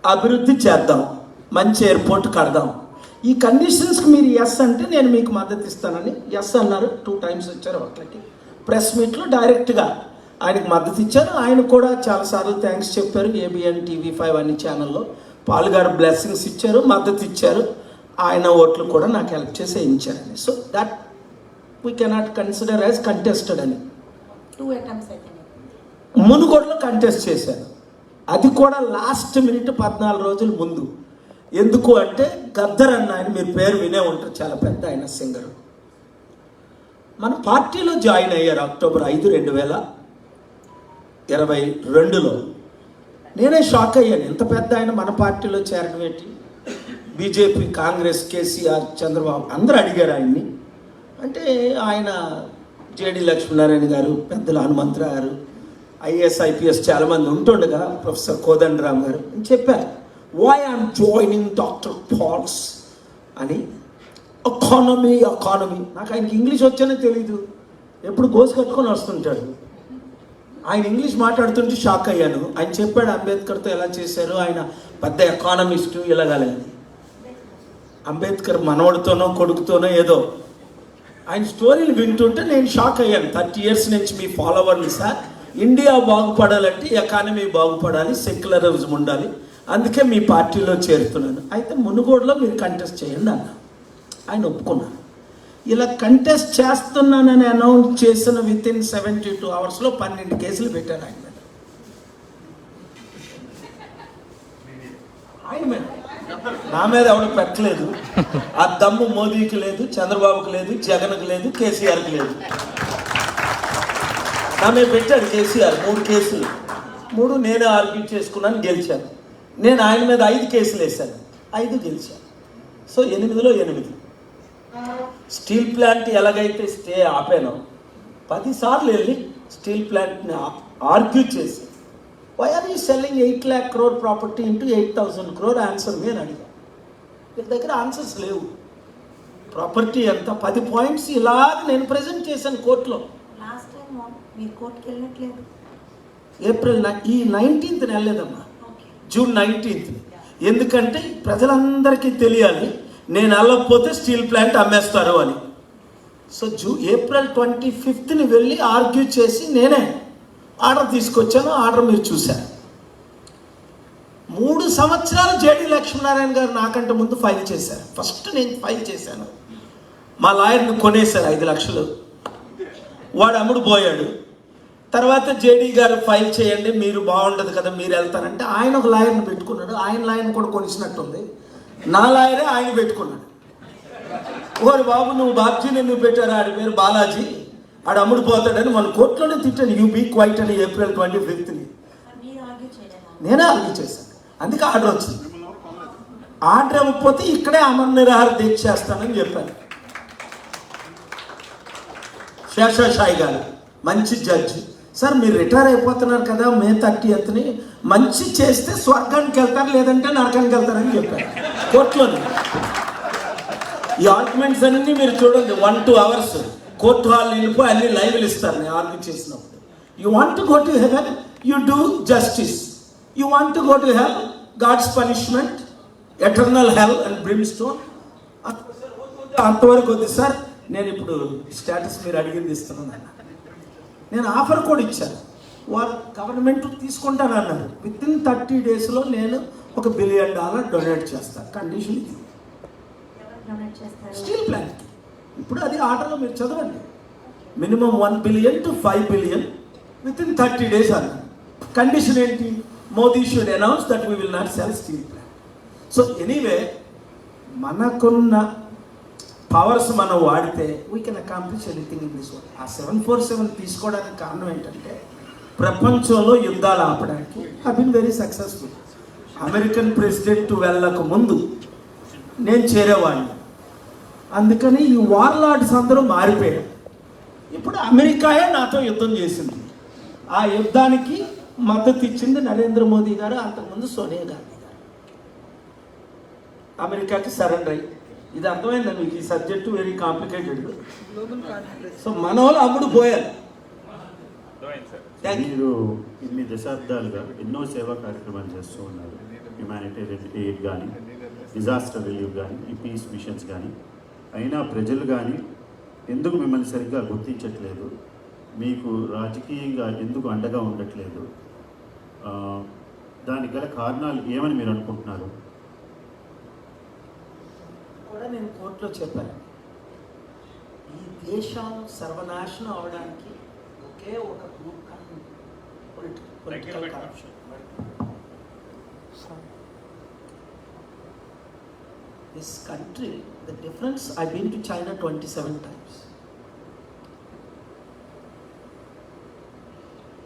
Speaker 1: అభివృద్ధి చేద్దాం, మంచి ఎయిర్పోర్ట్ కడదాం. ఈ కండిషన్స్కి మీరు ఎస్ అంటే నేను మీకు మద్దతు ఇస్తానని ఎస్ అన్నారు. 2 times వచ్చారు హోటల్కి. ప్రెస్ మీట్లో డైరెక్ట్గా ఆయనకు మద్దతు ఇచ్చారు. ఆయన కూడా చాలాసార్లు థ్యాంక్స్ చెప్పారు. ABN TV5 అన్ని ఛానల్లో పాల్గారు బ్లెస్సింగ్స్ ఇచ్చారు, మద్దతు ఇచ్చారు. ఆయన ఓట్లు కూడా నాకు హెల్ప్ చేసి వేయించారని. So that we cannot consider as contested అని.
Speaker 3: 2 attempts అయితే
Speaker 1: మునుగోడులో కంటెస్ట్ చేశాను. అది కూడా లాస్ట్ మినిట్ 14 రోజుల ముందు. ఎందుకు అంటే గద్దర్ అన్న ఆయన, మీరు పేరు వినే ఉంటారు, చాలా పెద్ద ఆయన సింగర్, మన పార్టీలో జాయిన్ అయ్యారు అక్టోబర్ 5, 2022లో. నేనే షాక్ అయ్యాను, ఎంత పెద్ద ఆయన మన పార్టీలో చేరడం ఏంటి. బీజేపీ, కాంగ్రెస్, కేసీఆర్, చంద్రబాబు అందరూ అడిగారు ఆయన్ని. అంటే ఆయన జేడి లక్ష్మీనారాయణ గారు, పెద్దల హనుమంతరావు గారు, IAS IPS చాలామంది ఉంటుండగా, ప్రొఫెసర్ కోదండరామ్ గారు చెప్పారు, why I'm joining doctor Paul's అని. ఎకానమీ. నాకు ఆయనకి ఇంగ్లీష్ వచ్చానే తెలీదు, ఎప్పుడు గోసు కట్టుకొని వస్తుంటాడు. ఆయన ఇంగ్లీష్ మాట్లాడుతుంటే షాక్ అయ్యాను. ఆయన చెప్పాడు అంబేద్కర్తో ఎలా చేశారు, ఆయన పెద్ద ఎకానమిస్టు ఇలాగలని. అంబేద్కర్ మనవడితోనో కొడుకుతోనో ఏదో ఆయన స్టోరీలు వింటుంటే నేను షాక్ అయ్యాను. 30 years నుంచి మీ ఫాలోవర్ని సార్, ఇండియా బాగుపడాలంటే ఎకానమీ బాగుపడాలి, సెక్యులరిజం ఉండాలి, అందుకే మీ పార్టీలో చేరుతున్నాను. అయితే మునుగోడులో మీరు కంటెస్ట్ చేయండి అన్న. ఆయన ఒప్పుకున్నాను. ఇలా కంటెస్ట్ చేస్తున్నానని అనౌన్స్ చేసిన విత్ ఇన్ 72 అవర్స్లో 12 కేసులు పెట్టారు ఆయన మీద. ఆయన మీద, నా మీద ఎవడు పెట్టలేదు. ఆ దమ్ము మోదీకి లేదు, చంద్రబాబుకి లేదు, జగన్కి లేదు, కేసీఆర్కి లేదు. నా మీద పెట్టాడు కేసీఆర్ 3 కేసులు. 3 నేనే ఆర్గ్యూ చేసుకున్నాను, గెలిచాను. నేను ఆయన మీద 5 కేసులు వేశాను, 5 గెలిచాను. సో 8లో 8. స్టీల్ ప్లాంట్ ఎలాగైతే స్టే ఆపానో 10 సార్లు వెళ్ళి స్టీల్ ప్లాంట్ని ఆర్గ్యూ చేసి why are you selling 8 lakh crore property into 8,000 crore answer me అని అడిగా. వీరి దగ్గర ఆన్సర్స్ లేవు. ప్రాపర్టీ ఎంత 10 పాయింట్స్ ఇలాగ నేను ప్రజెంట్ చేశాను కోర్టులో.
Speaker 3: లాస్ట్ టైం మీరు కోర్టుకి వెళ్ళట్లేదు.
Speaker 1: ఏప్రిల్ ఈ 19th వెళ్ళలేదమ్మా,
Speaker 3: ఓకే.
Speaker 1: June 19th. ఎందుకంటే ప్రజలందరికీ తెలియాలి నేను వెళ్ళకపోతే స్టీల్ ప్లాంట్ అమ్మేస్తారు అని. సో ఏప్రిల్ 25th వెళ్ళి ఆర్గ్యూ చేసి నేనే ఆర్డర్ తీసుకొచ్చాను. ఆర్డర్ మీరు చూశారు. 3 సంవత్సరాలు జేడి లక్ష్మీనారాయణ గారు నాకంటే ముందు ఫైల్ చేశారు. ఫస్ట్ నేను ఫైల్ చేశాను. మా లాయర్ని కొనేశారు 5 లక్షలు. వాడు అమ్ముడు పోయాడు. తర్వాత జేడీ గారు ఫైల్ చేయండి, మీరు బాగుండదు కదా, మీరు వెళ్తారంటే ఆయన ఒక లాయర్ని పెట్టుకున్నాడు. ఆయన లాయర్ని కూడా కొనిసినట్టుంది. నా లాయరే ఆయన పెట్టుకున్నాడు. ఓరి బాబు నువ్వు బాబ్జీని ఎందుకు పెట్టారు, ఆడి పేరు బాలాజీ, ఆడు అమ్ముడు పోతాడని మన కోర్టులోనే తిట్టాను. యూ బీ క్వైట్ అని ఏప్రిల్ 25th.
Speaker 3: మీరు ఆర్గ్యూ చేయలేదా?
Speaker 1: నేనే ఆర్గ్యూ చేశాను. అందుకే ఆర్డర్ వచ్చింది. ఆర్డర్ ఇవ్వకపోతే ఇక్కడే అమర నిరాహార దీక్ష చేస్తానని చెప్పాను. శేషాషాయి గారు మంచి జడ్జి, సార్ మీరు రిటైర్ అయిపోతున్నారు కదా మే 30th, మంచి చేస్తే స్వర్గానికి వెళ్తారు, లేదంటే నరకానికి వెళ్తారని చెప్పారు కోర్టులోనే. ఈ ఆర్గ్యుమెంట్స్ అన్నీ మీరు చూడండి, 1-2 hours కోర్టు హాల్ వెళ్ళిపోయి అన్ని లైవ్లు ఇస్తారు నేను ఆర్గ్యూ చేసినప్పుడు. You want to go to heaven, you do justice. You want to go to hell, God's punishment, eternal hell and brimstone. అంతవరకు వద్దు సార్, నేను ఇప్పుడు స్టేటస్ మీరు అడిగింది ఇస్తున్నాను. నేను ఆఫర్ కూడా ఇచ్చాను. వారు గవర్నమెంట్ తీసుకుంటానన్నారు. విత్ ఇన్ 30 daysలో నేను $1 billion డొనేట్ చేస్తాను. కండిషన్ ఇది.
Speaker 3: ఎవరు డొనేట్ చేస్తారు?
Speaker 1: Steel plant. ఇప్పుడు అది ఆర్డర్లో మీరు చదవండి. Minimum 1 billion to 5 billion within 30 days అన్నారు. కండిషన్ ఏంటి? Modi should announce that we will not sell steel plant. So anyway మనకున్న పవర్స్ మనం వాడితే we can accomplish anything in this world. ఆ 747 తీసుకోవడానికి కారణం ఏంటంటే ప్రపంచంలో యుద్ధాలు ఆపడానికి I been very successful. American president వెళ్ళక ముందు నేను చేరేవాడిని. అందుకని ఈ వార్ లార్డ్స్ అందరూ మారిపోయారు. ఇప్పుడు అమెరికాయే నాతో యుద్ధం చేసింది. ఆ యుద్ధానికి మద్దతు ఇచ్చింది నరేంద్ర మోదీ గారు, అంతకుముందు సోనియా గాంధీ గారు. అమెరికాకి సరెండర్ అయ్యి, ఇది అర్థమైందా మీకు? ఈ సబ్జెక్టు వెరీ కాంప్లికేటెడ్. సో మన వాళ్ళు అమ్ముడు పోయారు.
Speaker 2: మీరు ఇన్ని దశాబ్దాలుగా ఎన్నో సేవా కార్యక్రమాలు చేస్తూ ఉన్నారు. హ్యుమానిటేరియన్ ఎయిడ్ కానీ, డిజాస్టర్ రిలీఫ్ కానీ, ఈ పీస్ మిషన్స్ కానీ. అయినా ప్రజలు కానీ ఎందుకు మిమ్మల్ని సరిగ్గా గుర్తించట్లేదు? మీకు రాజకీయంగా ఎందుకు అండగా ఉండట్లేదు? దానికి గల కారణాలు ఏమని మీరు అనుకుంటున్నారు?
Speaker 1: కూడా నేను కోర్టులో చెప్పాను. ఈ దేశం సర్వనాశనం అవడానికి ఒకే ఒక గ్రూప్ కారణం, political corruption. This country, the difference, I've been to China 27 times.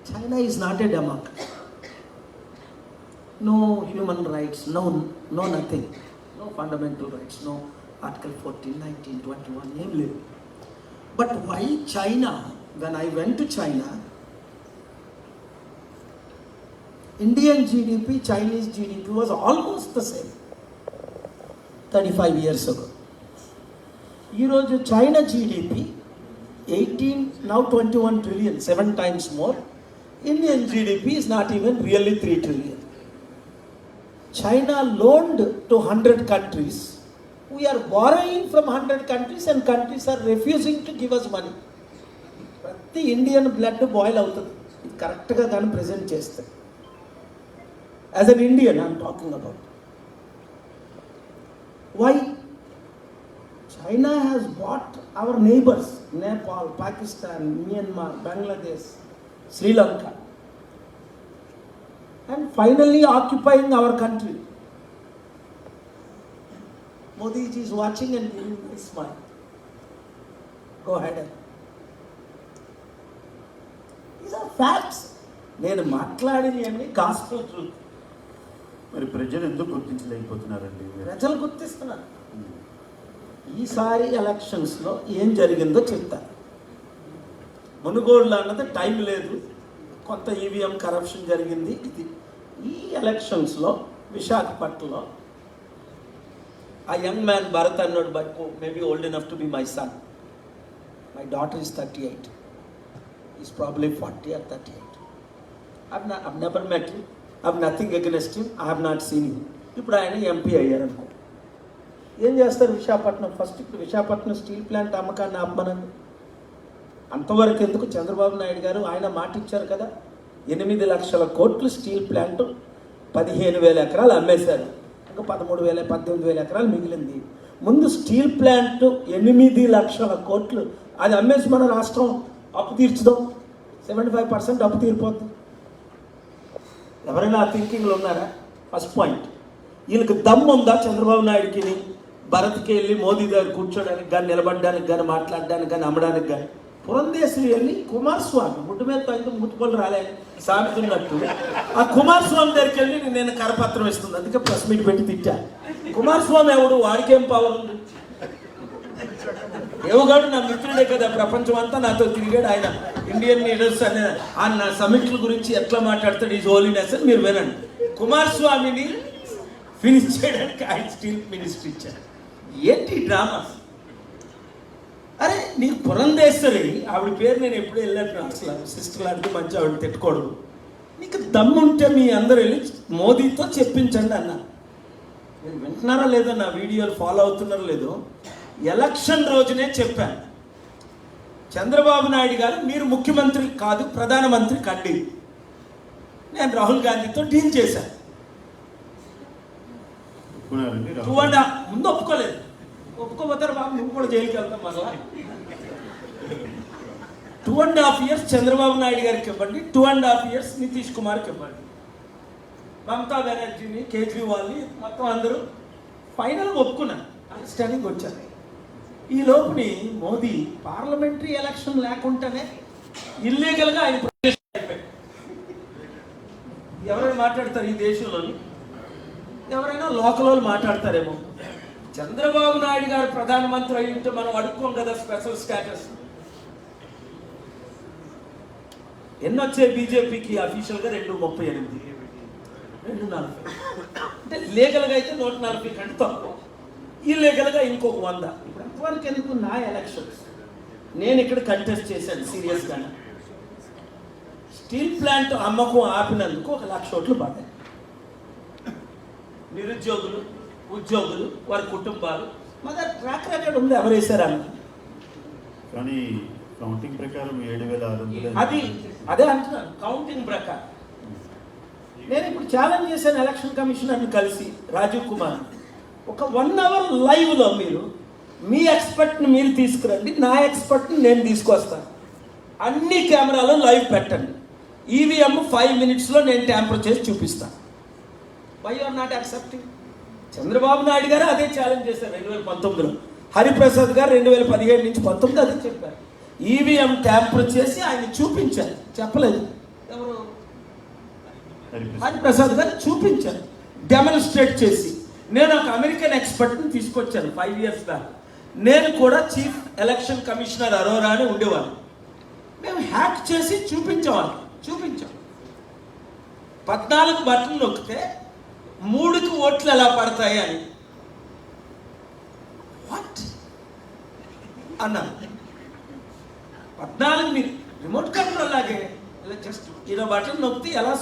Speaker 1: China is not a democracy. No human rights, no nothing. No fundamental rights, no Article 14, 19, 21, name level. But why China? When I went to China, Indian GDP, Chinese GDP was almost the same 35 years ago. ఈరోజు China GDP 18, now 21 trillion, 7 times more. Indian GDP is not even really 3 trillion. China loaned to 100 countries. We are borrowing from 100 countries and countries are refusing to give us money. ప్రతి Indian blood boil అవుతుంది ఇది కరెక్ట్గా దాన్ని present చేస్తే. As an Indian I'm talking about. Why? China has bought our neighbors, Nepal, Pakistan, Myanmar, Bangladesh, Sri Lanka, and finally occupying our country. Modi ji is watching and giving me a smile. Go ahead. These are facts. నేను మాట్లాడినవి అన్ని gospel truth.
Speaker 2: మరి ప్రజలు ఎందుకు గుర్తించలేకపోతున్నారండి?
Speaker 1: ప్రజలు గుర్తిస్తున్నారు. ఈసారి ఎలక్షన్స్లో ఏం జరిగిందో చెప్తారు. మునుగోడులో అన్నది టైం లేదు, కొంత ఈవీఎం కరప్షన్ జరిగింది. ఇది ఈ ఎలక్షన్స్లో విశాఖపట్నంలో ఆ యంగ్ మ్యాన్ భరత్ అన్నాడు, but maybe old enough to be my son. My daughter is 38. Is probably 40 or 38. I've never met him. I have nothing against him. I have not seen him. ఇప్పుడు ఆయన MP అయ్యారు అనుకో, ఏం చేస్తారు Visakhapatnam? First ఇప్పుడు Visakhapatnam steel plant అమ్మకాన్ని ఆపమనండి. అంతవరకు ఎందుకు? చంద్రబాబు నాయుడు గారు ఆయన మాట ఇచ్చారు కదా, 8 లక్షల కోట్లు స్టీల్ ప్లాంట్ 15,000 ఎకరాలు అమ్మేశారు, ఇంకా 13,000 18,000 ఎకరాలు మిగిలింది. ముందు స్టీల్ ప్లాంట్ 8 లక్షల కోట్లు అది అమ్మేసి మన రాష్ట్రం అప్పు తీర్చుదాం, 75% అప్పు తీరిపోతుంది. ఎవరైనా ఆ థింకింగ్లో ఉన్నారా? First point. వీళ్ళకి దమ్ము ఉందా చంద్రబాబు నాయుడికి భరత్కి వెళ్ళి మోదీ దగ్గర కూర్చోడానికి కానీ, నిలబడడానికి కానీ, మాట్లాడడానికి కానీ, అమ్మడానికి కానీ? పురంధేశ్వరి వెళ్ళి కుమారస్వామి ముట్టు మీద తగ్గితే ముట్టుకోలు రాలే సాగుతున్నట్టు ఆ కుమారస్వామి దగ్గరికి వెళ్ళి నేను కరపత్రం ఇస్తుంది, అందుకే ప్రెస్ మీట్ పెట్టి తిట్టా. కుమారస్వామి ఎవడు? వాడికేం పవర్ ఉంది? ఎవగాడు నా మిత్రుడే కదా, ప్రపంచం అంతా నాతో తిరిగాడు. ఆయన ఇండియన్ లీడర్స్ అనే ఆ సమిట్ల గురించి ఎట్లా మాట్లాడతాడు, ఈజ్ హోలీనెస్ అని మీరు వినండి. కుమారస్వామిని ఫినిష్ చేయడానికి ఆయన స్టీల్ మినిస్ట్రీ ఇచ్చారు. ఏంటి డ్రామా? అరే నీకు పురంధేశ్వరి ఆవిడ పేరు నేను ఎప్పుడు వెళ్ళాను, అసలు సిస్టర్ లాంటి మంచి ఆవిడ తిట్టుకోడు. నీకు దమ్ముంటే మీ అందరూ వెళ్ళి మోదీతో చెప్పించండి అన్న. మీరు వింటున్నారా లేదో, నా వీడియోలు ఫాలో అవుతున్నారో లేదో, ఎలక్షన్ రోజునే చెప్పాను, చంద్రబాబు నాయుడు గారు మీరు ముఖ్యమంత్రి కాదు ప్రధానమంత్రి కండి. నేను రాహుల్ గాంధీతో డీల్ చేశాను. ముందు ఒప్పుకోలేదు, ఒప్పుకోపోతారు బాబు నువ్వు కూడా జైలుకి వెళ్తాం. మరలా 2.5 years చంద్రబాబు నాయుడు గారికి ఇవ్వండి, 2.5 years నితీష్ కుమార్కి ఇవ్వండి, మమతా బెనర్జీని, కేజ్రీవాల్ని, మొత్తం అందరూ ఫైనల్ ఒప్పుకున్నాను, అండర్స్టాండింగ్ వచ్చారు. ఈ లోపుని మోదీ పార్లమెంటరీ ఎలక్షన్ లేకుండానే ఇల్లీగల్గా ఆయన అయిపోయాడు. ఎవరైనా మాట్లాడతారు ఈ దేశంలోని? ఎవరైనా లోకల్ వాళ్ళు మాట్లాడతారేమో. చంద్రబాబు నాయుడు గారు ప్రధానమంత్రి అయి ఉంటే మనం అడుక్కోం కదా స్పెషల్ స్టేటస్. ఎన్నొచ్చే బీజేపీకి అఫీషియల్గా 238, 240. అంటే లీగల్గా అయితే 140 కంటే తక్కువ, ఇల్లీగల్గా ఇంకొక 100. ఇప్పుడు ఎంతవరకు ఎందుకు? నా ఎలక్షన్స్ నేను ఇక్కడ కంటెస్ట్ చేశాను సీరియస్గానే. స్టీల్ ప్లాంట్ అమ్మకం ఆపినందుకు 1,00,000 ఓట్లు పడ్డాయి. నిరుద్యోగులు, ఉద్యోగులు, వారి కుటుంబాలు, మా ట్రాక్ రికార్డ్ ఉంది ఎవరు వేశారని.
Speaker 2: కానీ కౌంటింగ్ ప్రకారం 7,600
Speaker 1: అది అదే అంటున్నాను, కౌంటింగ్ ప్రకారం. నేను ఇప్పుడు ఛాలెంజ్ చేశాను ఎలక్షన్ కమిషనర్ని కలిసి, రాజీవ్ కుమార్, ఒక 1 hour లైవ్లో మీరు మీ ఎక్స్పర్ట్ని మీరు తీసుకురండి, నా ఎక్స్పర్ట్ని నేను తీసుకొస్తాను, అన్ని కెమెరాలో లైవ్ పెట్టండి, ఈవీఎం 5 minutesలో నేను ట్యాంపర్ చేసి చూపిస్తాను. Why are not accepting? Chandrababu Naidu గారు అదే ఛాలెంజ్ చేశారు 2019లో, హరిప్రసాద్ గారు 2017 నుంచి 19 అదే చెప్పారు. ఈవీఎం ట్యాంపర్ చేసి ఆయన చూపించారు, చెప్పలేదు ఎవరు? హరిప్రసాద్ గారు చూపించారు, డెమాన్స్ట్రేట్ చేసి. నేను ఒక అమెరికన్ ఎక్స్పర్ట్ని తీసుకొచ్చాను 5 years బ్యాక్. నేను కూడా చీఫ్ ఎలక్షన్ కమిషనర్ అరోరా అని ఉండేవాళ్ళు. మేము హ్యాక్ చేసి చూపించాం 14 బటన్లు నొక్కితే 3కి ఓట్లు ఎలా పడతాయి అని. వాట్ అన్నా? 14 మీరు రిమోట్ కంట్రోల్ లాగే ఇలా జస్ట్ ఇలా బటన్ నొక్కితే ఎలా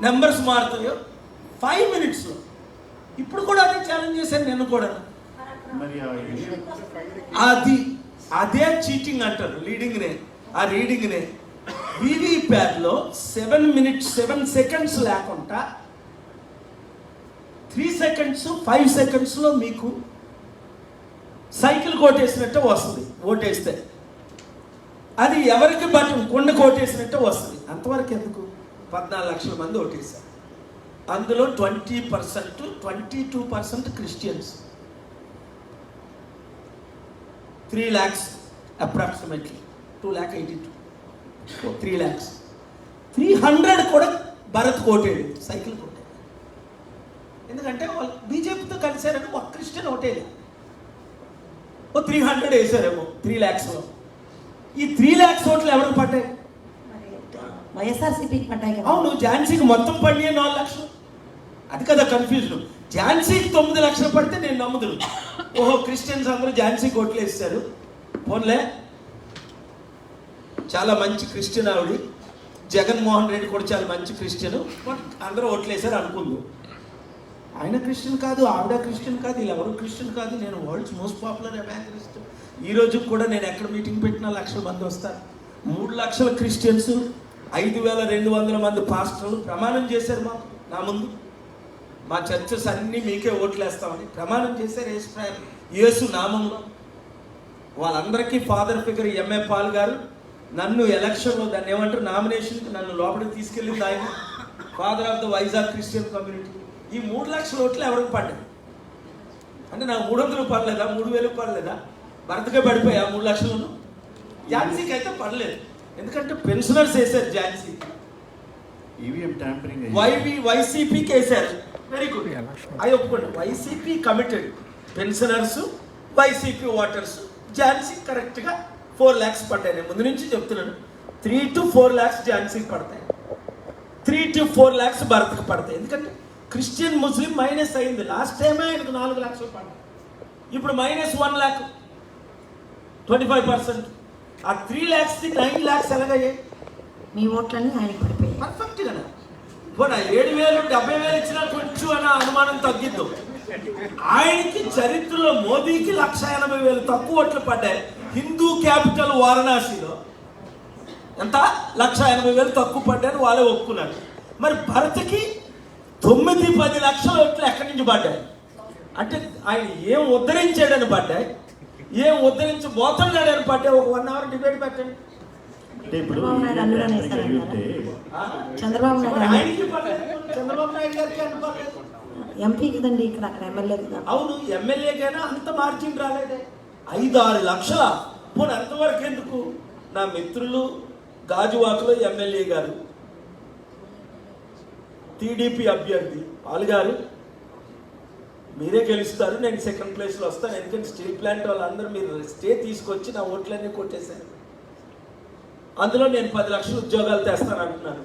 Speaker 1: నెంబర్స్ మారుతాయో 5 minutesలో. ఇప్పుడు కూడా అదే ఛాలెంజ్ చేశాను నేను కూడా. అదే చీటింగ్ అంటారు, ఆ రీడింగ్నే వీవీప్యాట్లో 7 minutes 7 seconds లేకుండా 3 seconds 5 secondsలో మీకు సైకిల్ కోటేసినట్టే వస్తుంది ఓటేస్తే. అది ఎవరికి బటన్ కొండ కోటేసినట్టే వస్తుంది. అంతవరకు ఎందుకు? 14 లక్షల మంది ఓటేశారు. అందులో 20%, 22% క్రిస్టియన్స్. 3 lakhs approximately, 2,82,000, 3 lakhs. 300 కూడా భరత్ కోటేడు, సైకిల్ కోటేడు. ఎందుకంటే వాళ్ళు బీజేపీతో కలిశారని ఒక క్రిస్టియన్ ఓటేలేదు. 300 వేసారేమో 3 lakhsలో. ఈ 3 lakhs ఓట్లు ఎవరికి పడ్డాయి?
Speaker 3: వైఎస్ఆర్సీపీకి పడ్డాయి కదా.
Speaker 1: అవును, ఝాన్సీకి మొత్తం పడినాయి 4 లక్షలు. అది కదా కన్ఫ్యూజన్. ఝాన్సీకి 9 లక్షలు పడితే నేను నమ్ముదును. ఓహో, క్రిస్టియన్స్ అందరూ ఝాన్సీకి ఓట్లు వేస్తారు. పోన్లే, చాలా మంచి క్రిస్టియన్ ఆవిడ. జగన్మోహన్ రెడ్డి కూడా చాలా మంచి క్రిస్టియన్, అందరూ ఓట్లు వేసారు అనుకుంది. ఆయన క్రిస్టియన్ కాదు, ఆవిడ క్రిస్టియన్ కాదు, వీళ్ళు ఎవరు క్రిస్టియన్ కాదు. నేను వరల్డ్స్ మోస్ట్ పాపులర్ ఎవాంజలిస్ట్. ఈ రోజు కూడా నేను ఎక్కడ మీటింగ్ పెట్టినా 1,00,000 మంది వస్తారు. 3 లక్షల క్రిస్టియన్స్, 5,200 మంది పాస్టర్లు ప్రమాణం చేశారు నా ముందు. మా చర్చెస్ అన్నీ మీకే ఓట్లు వేస్తామని ప్రమాణం చేశారు. యేసు నామంలో. వాళ్ళందరికీ ఫాదర్ ఫిగర్ ఎంఏ పాల్ గారు. నన్ను ఎలక్షన్లో దాన్ని ఏమంటారు, నామినేషన్కి నన్ను లోపలికి తీసుకెళ్ళింది ఆయన. Father of the Vizag Christian community. ఈ 3 లక్షల ఓట్లు ఎవరికి పడ్డాయి అంటే నాకు 300 పడలేదా, 3,000 పడలేదా? భర్తకే పడిపోయా 3 లక్షలను. ఝాన్సీకి అయితే పడలేదు, ఎందుకంటే పెన్షనర్స్ వేశారు ఝాన్సీ.
Speaker 2: ఈవీఎం ట్యాంపరింగ్
Speaker 1: వైసీపీకి వేశారు. వెరీ గుడ్, అది ఒప్పుకోండి. YCP committed, pensioners, YCP voters. Jhansi కరెక్ట్గా 4 lakhs పడ్డాయి. నేను ముందు నుంచి చెప్తున్నాను, 3 to 4 lakhs ఝాన్సీకి పడతాయి, 3 to 4 lakhs భరత్కి పడతాయి. ఎందుకంటే క్రిస్టియన్ ముస్లిం మైనస్ అయింది. లాస్ట్ టైమే ఆయనకు 4 లక్షలు పడ్డాయి, ఇప్పుడు -1 lakh, 25%. ఆ 3 lakhsకి 9 lakhs ఎలాగయ్యాయి?
Speaker 3: మీ ఓట్లన్నీ ఆయనకి పడిపోయాయి.
Speaker 1: పర్ఫెక్ట్గా. ఇప్పుడు 7,000, 70,000 ఇచ్చినా కొంచెం అన్న అనుమానం తగ్గిద్దు. ఆయనకి చరిత్రలో మోదీకి 1,80,000 తక్కువ ఓట్లు పడ్డాయి. హిందూ క్యాపిటల్ వారణాసిలో ఎంత 1,80,000 తక్కువ పడ్డాయని వాళ్ళే ఒప్పుకున్నారు. మరి భరత్కి 9-10 లక్షల ఓట్లు ఎక్కడి నుంచి పడ్డాయి? అంటే ఆయన ఏం ఉద్ధరించాడని పడ్డాయి, ఏం ఉద్ధరించబోతున్నాడని పడ్డాయి. ఒక 1 hour డిబేట్ పెట్టండి.
Speaker 2: అంటే ఇప్పుడు
Speaker 3: చంద్రబాబు నాయుడు
Speaker 1: ఆయనకి పడలేదు, చంద్రబాబు నాయుడు గారికి అని పడలేదు.
Speaker 3: ఎంపీ కదండి, ఇక్కడ అక్కడ ఎమ్మెల్యే కదా.
Speaker 1: అవును, ఎమ్మెల్యేకైనా అంత మార్జిన్ రాలేదే, 5-6 లక్షల. పోనీ అంతవరకు ఎందుకు? నా మిత్రులు గాజువాకలో ఎమ్మెల్యే గారు, టీడీపీ అభ్యర్థి పాల్గారు, మీరే గెలుస్తారు, నేను 2nd ప్లేస్లో వస్తాను. ఎందుకంటే స్టీల్ ప్లాంట్ వాళ్ళందరూ మీరు స్టే తీసుకొచ్చి నా ఓట్లన్నీ కొట్టేశారు. అందులో నేను 10 లక్షల ఉద్యోగాలు తెస్తాను అంటున్నాను.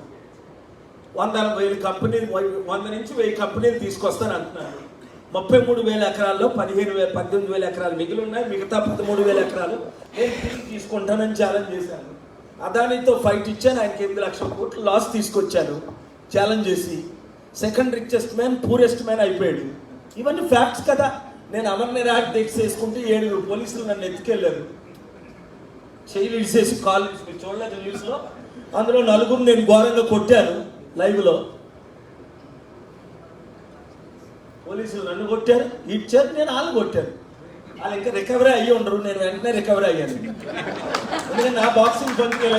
Speaker 1: 100,000 కంపెనీలు, 100 నుంచి 1000 కంపెనీలు తీసుకొస్తాను అంటున్నారు. 33,000 ఎకరాల్లో 18,000 ఎకరాలు మిగిలి ఉన్నాయి. మిగతా 13,000 ఎకరాలు నేను తిరిగి తీసుకుంటానని ఛాలెంజ్ చేశాను. అదానితో ఫైట్ ఇచ్చాను. ఆయనకి 8 లక్షల కోట్లు లాస్ తీసుకొచ్చాను ఛాలెంజ్ చేసి. 2nd richest man, poorest man అయిపోయాడు. ఇవన్నీ ఫ్యాక్ట్స్ కదా. నేను అమర్ నిరాహార దీక్ష చేసుకుంటే 7 పోలీసులు నన్ను ఎత్తుకెళ్ళారు, చెయ్యి ఇడిసేసి కాల్. మీరు చూడలేదు న్యూస్లో? అందులో 4 నేను ఘోరంగా కొట్టాను లైవ్లో. పోలీసులు నన్ను కొట్టారు, ఇచ్చారు, నేను వాళ్ళు కొట్టాను. వాళ్ళు ఇంకా రికవరీ అయ్యి ఉండరు, నేను వెంటనే రికవరీ అయ్యాను. ఎందుకంటే నా బాక్సింగ్ పంచి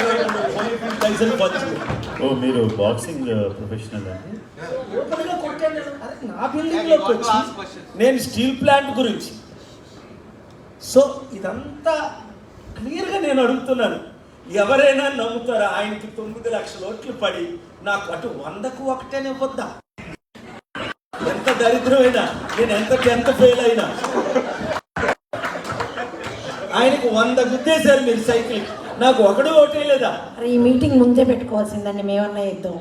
Speaker 1: పైసలు పంచి.
Speaker 2: ఓ, మీరు బాక్సింగ్ ప్రొఫెషనల్ అండి?
Speaker 1: ఓపెన్గా కొట్టాను నేను. అదే నా బిల్డింగ్లోకి వచ్చి నేను స్టీల్ ప్లాంట్ గురించి. సో ఇదంతా క్లియర్గా నేను అడుగుతున్నాను, ఎవరైనా నమ్ముతారా? ఆయనకి 9 లక్షల ఓట్లు పడి నాకు అటు 100కు 1 ఇవ్వద్దా? ఎంత దరిద్రమైనా, నేను ఎంత ఫెయిల్ అయినా, ఆయనకు 100 గుద్దేశారు మీరు సైకిల్, నాకు 1 ఓటే లేదా?
Speaker 3: అరే, ఈ మీటింగ్ ముందే పెట్టుకోవాల్సిందండి, మేమన్నా ఇద్దాం.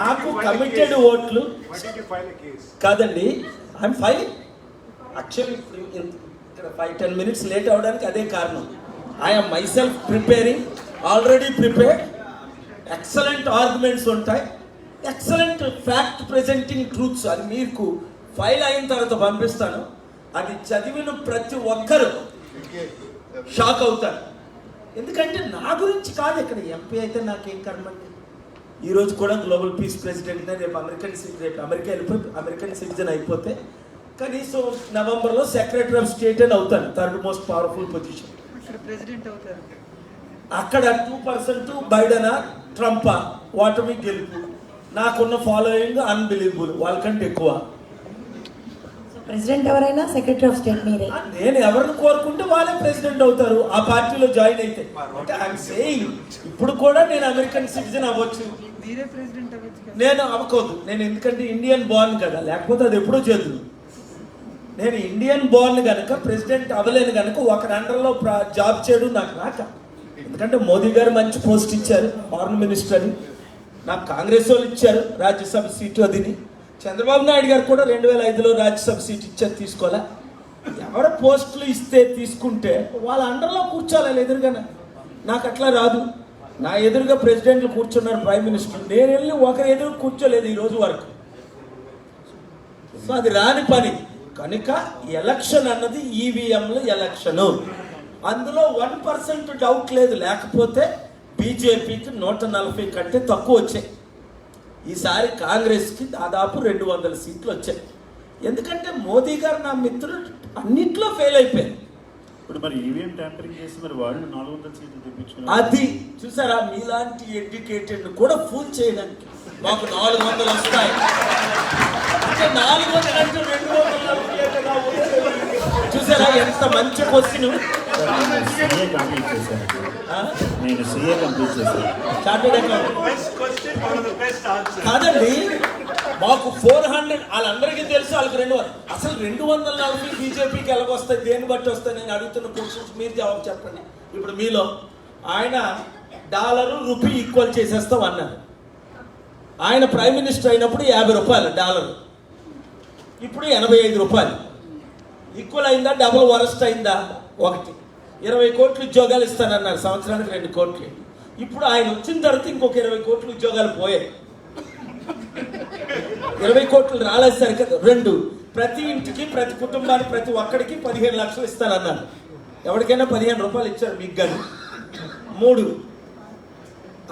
Speaker 1: నాకు కమిటెడ్ ఓట్లు కాదండి. I'm file actually. ఇక్కడ 5-10 minutes లేట్ అవడానికి అదే కారణం. I'm my self preparing, already prepared. Excellent arguments ఉంటాయి, ఎక్సలెంట్ ఫ్యాక్ట్ ప్రెజెంటింగ్ ట్రూత్స్. అది మీకు ఫైల్ అయిన తర్వాత పంపిస్తాను. అది చదివిన ప్రతి ఒక్కరు షాక్ అవుతారు. ఎందుకంటే నా గురించి కాదు, ఇక్కడ ఎంపీ అయితే నాకేం కర్మండి. ఈరోజు కూడా గ్లోబల్ పీస్ ప్రెసిడెంట్నే, రేపు అమెరికా వెళ్ళిపోయి అమెరికన్ సిటిజన్ అయిపోతే కనీసం నవంబర్లో సెక్రటరీ ఆఫ్ స్టేట్ అని అవుతాను, third most powerful position.
Speaker 5: President అవుతారు.
Speaker 1: అక్కడ 2% బైడెనా ట్రంపా ఓటమి గెలుపు. నాకున్న ఫాలోయింగ్ అన్బిలీవబుల్, వాళ్ళకంటే ఎక్కువ.
Speaker 3: ప్రెసిడెంట్ ఎవరైనా సెక్రటరీ ఆఫ్ స్టేట్ మీరే.
Speaker 1: నేను ఎవరిని కోరుకుంటే వాళ్ళే ప్రెసిడెంట్ అవుతారు ఆ పార్టీలో జాయిన్ అయితే. అంటే ఐఎమ్ సేయింగ్ ఇప్పుడు కూడా నేను అమెరికన్ సిటిజన్ అవ్వచ్చు,
Speaker 5: మీరే ప్రెసిడెంట్ అవ్వచ్చు కదా.
Speaker 1: నేను అవ్వకూడదు. నేను ఎందుకంటే ఇండియన్ బోర్న్ కదా, లేకపోతే అది ఎప్పుడో చేద్దు. నేను ఇండియన్ బోర్న్ కనుక ప్రెసిడెంట్ అవ్వలేను కనుక ఒకరి అండర్లో జాబ్ చేయడం నాకు రాక. ఎందుకంటే మోదీ గారు మంచి పోస్ట్ ఇచ్చారు, ఫారెన్ మినిస్టర్ అని. నాకు కాంగ్రెస్ వాళ్ళు ఇచ్చారు రాజ్యసభ సీటు అదిని. చంద్రబాబు నాయుడు గారు కూడా 2005లో రాజ్యసభ సీట్ ఇచ్చారు, తీసుకోలే. ఎవరు పోస్టులు ఇస్తే తీసుకుంటే వాళ్ళ అండర్లో కూర్చోవాలి ఎదురుగానే. నాకు అట్లా రాదు. నా ఎదురుగా ప్రెసిడెంట్లు కూర్చున్నారు, ప్రైమ్ మినిస్టర్. నేను వెళ్ళి ఒకరి ఎదురు కూర్చోలేదు ఈ రోజు వరకు. సో అది రాని పని కనుక ఎలక్షన్ అన్నది ఈవీఎంల ఎలక్షను. అందులో 1% డౌట్ లేదు. లేకపోతే బీజేపీకి 140 కంటే తక్కువ వచ్చాయి. ఈసారి కాంగ్రెస్కి దాదాపు 200 సీట్లు వచ్చాయి. ఎందుకంటే మోదీ గారు నా మిత్రులు అన్నిట్లో ఫెయిల్ అయిపోయారు.
Speaker 2: ఇప్పుడు మరి ఈవీఎం ట్యాంపరింగ్ చేసి మరి వాళ్ళు 400 సీట్లు తెప్పించుకున్నారు.
Speaker 1: అది చూసారా, మీలాంటి ఎడ్యుకేటెడ్ కూడా ఫూల్ చేయడానికి మాకు 400 వస్తాయి అంటే 400 అంటే 240 చూసారా ఎంత మంచి క్వశ్చన్.
Speaker 2: సీఏ కంప్లీట్ చేశాను. నేను సీఏ కంప్లీట్ చేశాను.
Speaker 1: Chartered account
Speaker 4: Best question, one of the best answers.
Speaker 1: కాదండి, మాకు 400 వాళ్ళందరికీ తెలుసు. వాళ్ళకి 200 అసలు 240 బీజేపీకి ఎలాగొస్తాయి, దేన్ని బట్టి వస్తాయి? నేను అడుగుతున్న క్వశ్చన్స్ మీరు జవాబు చెప్పండి. ఇప్పుడు మీలో ఆయన డాలరు రూపీ ఈక్వల్ చేసేస్తాం అన్నారు. ఆయన ప్రైమ్ మినిస్టర్ అయినప్పుడు 50 రూపాయలు డాలర్, ఇప్పుడు 85 రూపాయలు. ఈక్వల్ అయిందా, డబుల్ వరస్ట్ అయిందా? 20 కోట్ల ఉద్యోగాలు ఇస్తానన్నారు, సంవత్సరానికి 2 కోట్లు. ఇప్పుడు ఆయన వచ్చిన తర్వాత ఇంకొక 20 కోట్ల ఉద్యోగాలు పోయాయి. 20 కోట్లు రాలేదు సరిగ్గా 2. ప్రతి ఇంటికి, ప్రతి కుటుంబానికి, ప్రతి ఒక్కడికి 15 లక్షలు ఇస్తానన్నారు. ఎవరికైనా 15 రూపాయలు ఇచ్చారు మీకు కానీ. 3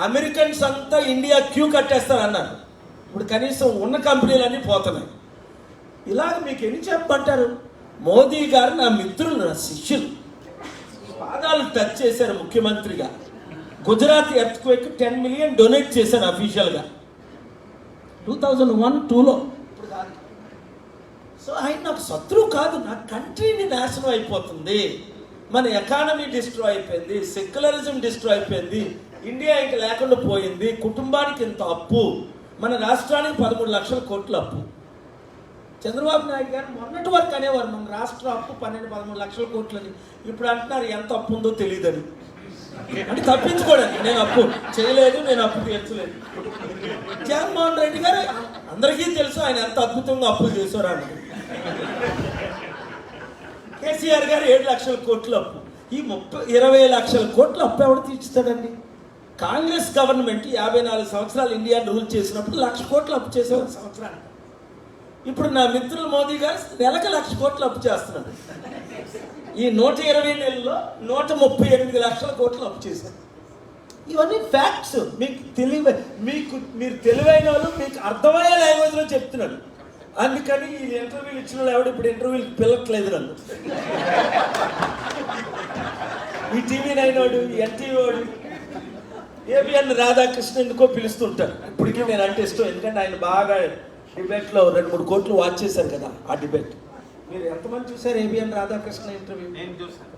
Speaker 1: అమెరికన్స్ అంతా ఇండియా క్యూ కట్టేస్తారన్నారు. ఇప్పుడు కనీసం ఉన్న కంపెనీలన్నీ పోతున్నాయి. ఇలాగ మీకు ఎన్ని చెప్పమంటారు? మోదీ గారు నా మిత్రులు, నా శిష్యులు. పాదాలు టచ్ చేశారు ముఖ్యమంత్రిగా. గుజరాత్ ఎర్త్క్వేక్ 10 మిలియన్ డొనేట్ చేశాను అఫీషియల్గా 2001-2లో. ఇప్పుడు కాదు. సో ఆయన నాకు శత్రువు కాదు. నా కంట్రీని నాశనం అయిపోతుంది, మన ఎకానమీ డిస్ట్రాయ్ అయిపోయింది, సెక్యులరిజం డిస్ట్రాయ్ అయిపోయింది, ఇండియా ఇంక లేకుండా పోయింది, కుటుంబానికి ఇంత అప్పు, మన రాష్ట్రానికి 13 లక్షల కోట్ల అప్పు. చంద్రబాబు నాయుడు గారు మొన్నటి వరకు అనేవారు మన రాష్ట్ర అప్పు 12-13 లక్షల కోట్లని. ఇప్పుడు అంటున్నారు ఎంత అప్పు ఉందో తెలియదని. అంటే తప్పించుకోవడానికి నేను అప్పు చేయలేదు, నేను అప్పు తీర్చలేదు. జగన్మోహన్ రెడ్డి గారు అందరికీ తెలుసు ఆయన ఎంత అద్భుతంగా అప్పులు చేశారు. కేసీఆర్ గారు 7 లక్షల కోట్ల అప్పు. ఈ 20 లక్షల కోట్ల అప్పు ఎవడు తీర్చుతాడండి? కాంగ్రెస్ గవర్నమెంట్ 54 సంవత్సరాలు ఇండియాని రూల్ చేసినప్పుడు 1,00,000 కోట్లు అప్పు చేసేవారు సంవత్సరానికి. ఇప్పుడు నా మిత్రులు మోదీ గారు నెలకు 1,00,000 కోట్లు అప్పు చేస్తున్నారు. ఈ 120 నెలల్లో 138 లక్షల కోట్లు అప్పు చేశారు. ఇవన్నీ ఫ్యాక్ట్స్. మీరు తెలివైన వాళ్ళు, మీకు అర్థమయ్యే లాంగ్వేజ్లో చెప్తున్నాడు. అందుకని ఈ ఇంటర్వ్యూలు ఇచ్చిన వాళ్ళు ఎవడు ఇప్పుడు ఇంటర్వ్యూలు పిలవట్లేదు నన్ను. ఈ టీవీ 9 వాడు, ఎన్టీవీ వాడు, ఏబిఎన్ రాధాకృష్ణ ఎందుకో పిలుస్తుంటారు. ఇప్పటికీ నేను అంటే ఇష్టం, ఎందుకంటే ఆయన బాగా డిబేట్లో 2-3 కోట్లు వాచ్ చేశారు కదా ఆ డిబేట్. మీరు ఎంతమంది చూసారు ఏబిఎన్ రాధాకృష్ణ ఇంటర్వ్యూ?
Speaker 4: నేను చూసాను.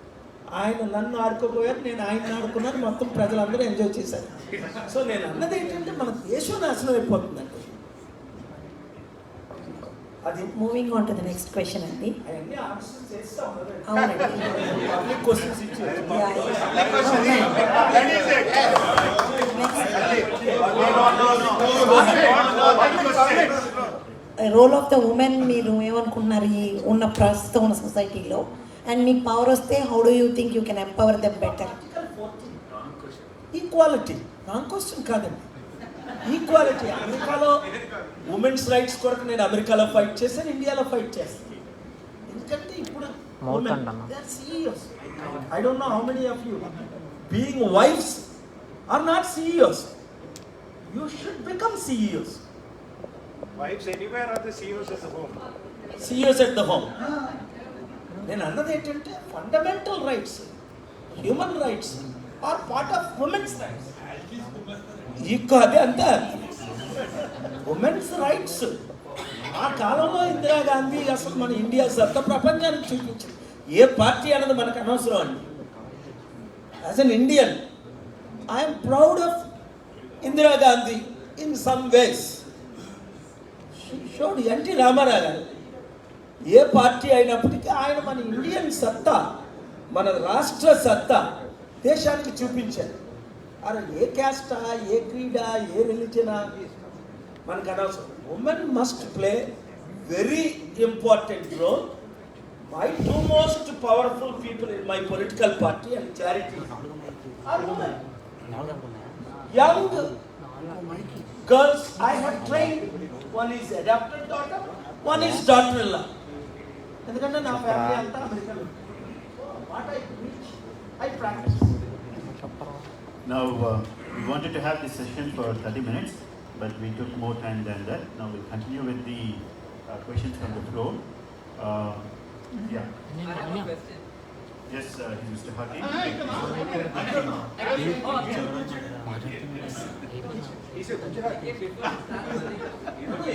Speaker 1: ఆయన నన్ను ఆడుకోపోయారు, నేను ఆయన ఆడుకున్నాను, మొత్తం ప్రజలందరూ ఎంజాయ్ చేశారు. సో నేను అన్నది ఏంటంటే మన దేశం నాశనం అయిపోతుందండి. అది
Speaker 3: moving on to the next question అండి.
Speaker 1: అవన్నీ ఆన్సర్ చేస్తాం
Speaker 3: అవునండి.
Speaker 1: పబ్లిక్ క్వశ్చన్స్ ఇచ్చారు.
Speaker 4: That is it.
Speaker 3: Role of the women మీరు ఏమనుకుంటున్నారు ఈ ఉన్న ప్రస్తుతం ఉన్న సొసైటీలో? అండ్ మీకు పవర్ వస్తే how do you think you can empower them better?
Speaker 1: Equality wrong question కాదండి. ఈక్వాలిటీ అమెరికాలో ఉమెన్స్ రైట్స్ కొరకు నేను అమెరికాలో ఫైట్ చేశాను, ఇండియాలో ఫైట్ చేస్తాను. ఎందుకంటే ఇప్పుడు CEOs. I don't know how many of you being wives are not CEOs. You should become CEOs.
Speaker 4: Wives anywhere are the CEOs of the home.
Speaker 1: CEOs at the home. నేను అన్నది ఏంటంటే fundamental rights, human rights are part of women's rights. అదే అంతే, women's rights. ఆ కాలంలో ఇందిరాగాంధీ అసలు మన India సత్తా ప్రపంచానికి చూపించింది. ఏ పార్టీ అన్నది మనకు అనవసరం అండి. As an Indian I'm proud of Indira Gandhi in some ways. Showed N T Rama Rao garu ఏ పార్టీ అయినప్పటికీ ఆయన మన ఇండియన్ సత్తా, మన రాష్ట్ర సత్తా దేశానికి చూపించారు. అరే ఏ క్యాస్టా, ఏ క్రీడా, ఏ రిలీజనా మనకు అనవసరం. Women must play very important role. My two most powerful people in my political party and charity are women. Young girls I have trained. One is adopted daughter, one is daughter-in-law. ఎందుకంటే నా family అంతా American. What I preach, I practice.
Speaker 2: Now, we wanted to have this session for 30 minutes, but we took more time than that. Now we'll continue with the questions from the floor. Yeah. Yes, Mr. Haki.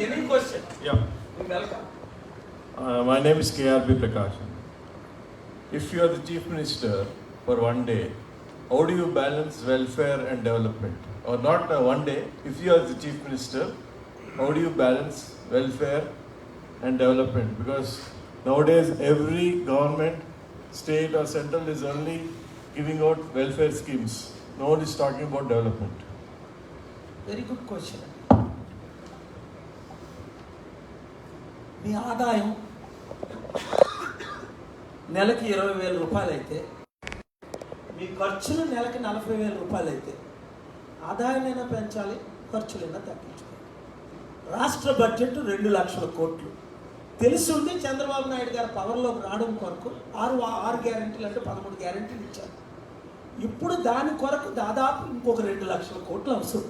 Speaker 1: Any question?
Speaker 6: Yeah.
Speaker 1: Welcome.
Speaker 6: My name is KRB Prakash. If you are the Chief Minister for one day, how do you balance welfare and development? Or not one day, if you are the Chief Minister, how do you balance welfare and development? Because nowadays every government, state or central is only giving out welfare schemes. No one is talking about development.
Speaker 1: Very good question. మీ ఆదాయం నెలకి 20,000 రూపాయలు అయితే, మీ ఖర్చులు నెలకి 40,000 రూపాయలు అయితే, ఆదాయాలైనా పెంచాలి, ఖర్చులైనా తగ్గించాలి. రాష్ట్ర బడ్జెట్ 2 లక్షల కోట్లు. తెలిసి ఉంది చంద్రబాబు నాయుడు గారు పవర్లోకి రావడం కొరకు 6 గ్యారెంటీలు అంటే 13 గ్యారెంటీలు ఇచ్చారు. ఇప్పుడు దాని కొరకు దాదాపు ఇంకొక 2 లక్షల కోట్లు అవసరం.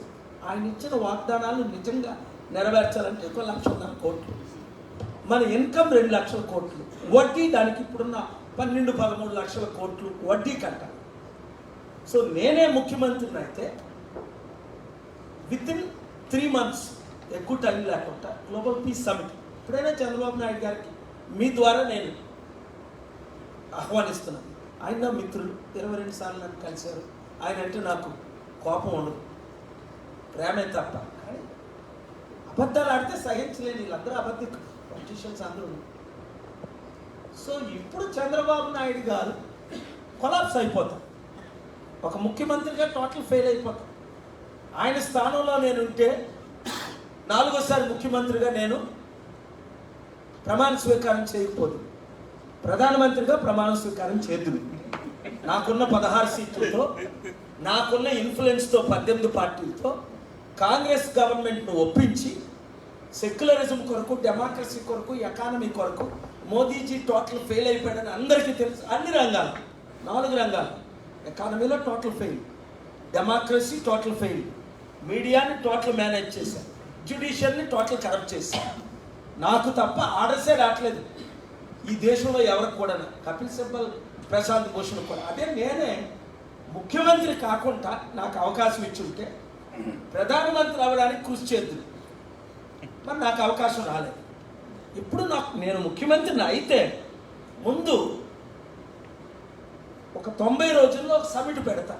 Speaker 1: ఆయన ఇచ్చిన వాగ్దానాలు నిజంగా నెరవేర్చాలంటే 1,00,000 కోట్లు. మన ఇన్కమ్ 2 లక్షల కోట్లు, వడ్డీ దానికి ఇప్పుడున్న 12-13 లక్షల కోట్లు వడ్డీ కట్టాలి. సో నేనే ముఖ్యమంత్రిని అయితే విత్ ఇన్ 3 months, ఎక్కువ టైం లేకుండా గ్లోబల్ పీస్ సమిట్ ఇప్పుడైనా చంద్రబాబు నాయుడు గారికి మీ ద్వారా నేను ఆహ్వానిస్తున్నాను. ఆయన నా మిత్రులు 22 సార్లు నన్ను కలిశారు. ఆయన అంటే నాకు కోపం ఉండదు, ప్రేమే తప్ప. కానీ అబద్ధాలు ఆడితే సహించలేని వీళ్ళందరూ అబద్ధికులు, పొలిటీషియన్స్ అందరూ. సో ఇప్పుడు చంద్రబాబు నాయుడు గారు కొలాప్స్ అయిపోతాం, ఒక ముఖ్యమంత్రిగా టోటల్ ఫెయిల్ అయిపోతాం. ఆయన స్థానంలో నేను ఉంటే 4వసారి ముఖ్యమంత్రిగా నేను ప్రమాణ స్వీకారం చేయకపోదు, ప్రధానమంత్రిగా ప్రమాణ స్వీకారం చేద్దును. నాకున్న 16 సీట్లతో, నాకున్న ఇన్ఫ్లుయెన్స్తో 18 పార్టీలతో కాంగ్రెస్ గవర్నమెంట్ను ఒప్పించి సెక్యులరిజం కొరకు, డెమోక్రసీ కొరకు, ఎకానమీ కొరకు మోదీజీ టోటల్ ఫెయిల్ అయిపోయాడని అందరికీ తెలుసు. అన్ని రంగాలు, 4 రంగాలు. ఎకానమీలో total fail, democracy total fail, మీడియాని టోటల్ మేనేజ్ చేశారు, జ్యుడిషియల్ని టోటల్ కరప్ట్ చేశారు. నాకు తప్ప ఆర్డర్సే రావట్లేదు ఈ దేశంలో ఎవరికి కూడా. కపిల్ సిబ్బల్, ప్రశాంత్ భూషణ్ కూడా. అదే నేనే ముఖ్యమంత్రి కాకుండా నాకు అవకాశం ఇచ్చుంటే ప్రధానమంత్రి అవ్వడానికి కృషి చేద్దును. మరి నాకు అవకాశం రాలేదు. ఇప్పుడు నేను ముఖ్యమంత్రిని అయితే ముందు ఒక 90 రోజుల్లో ఒక సమిట్ పెడతా.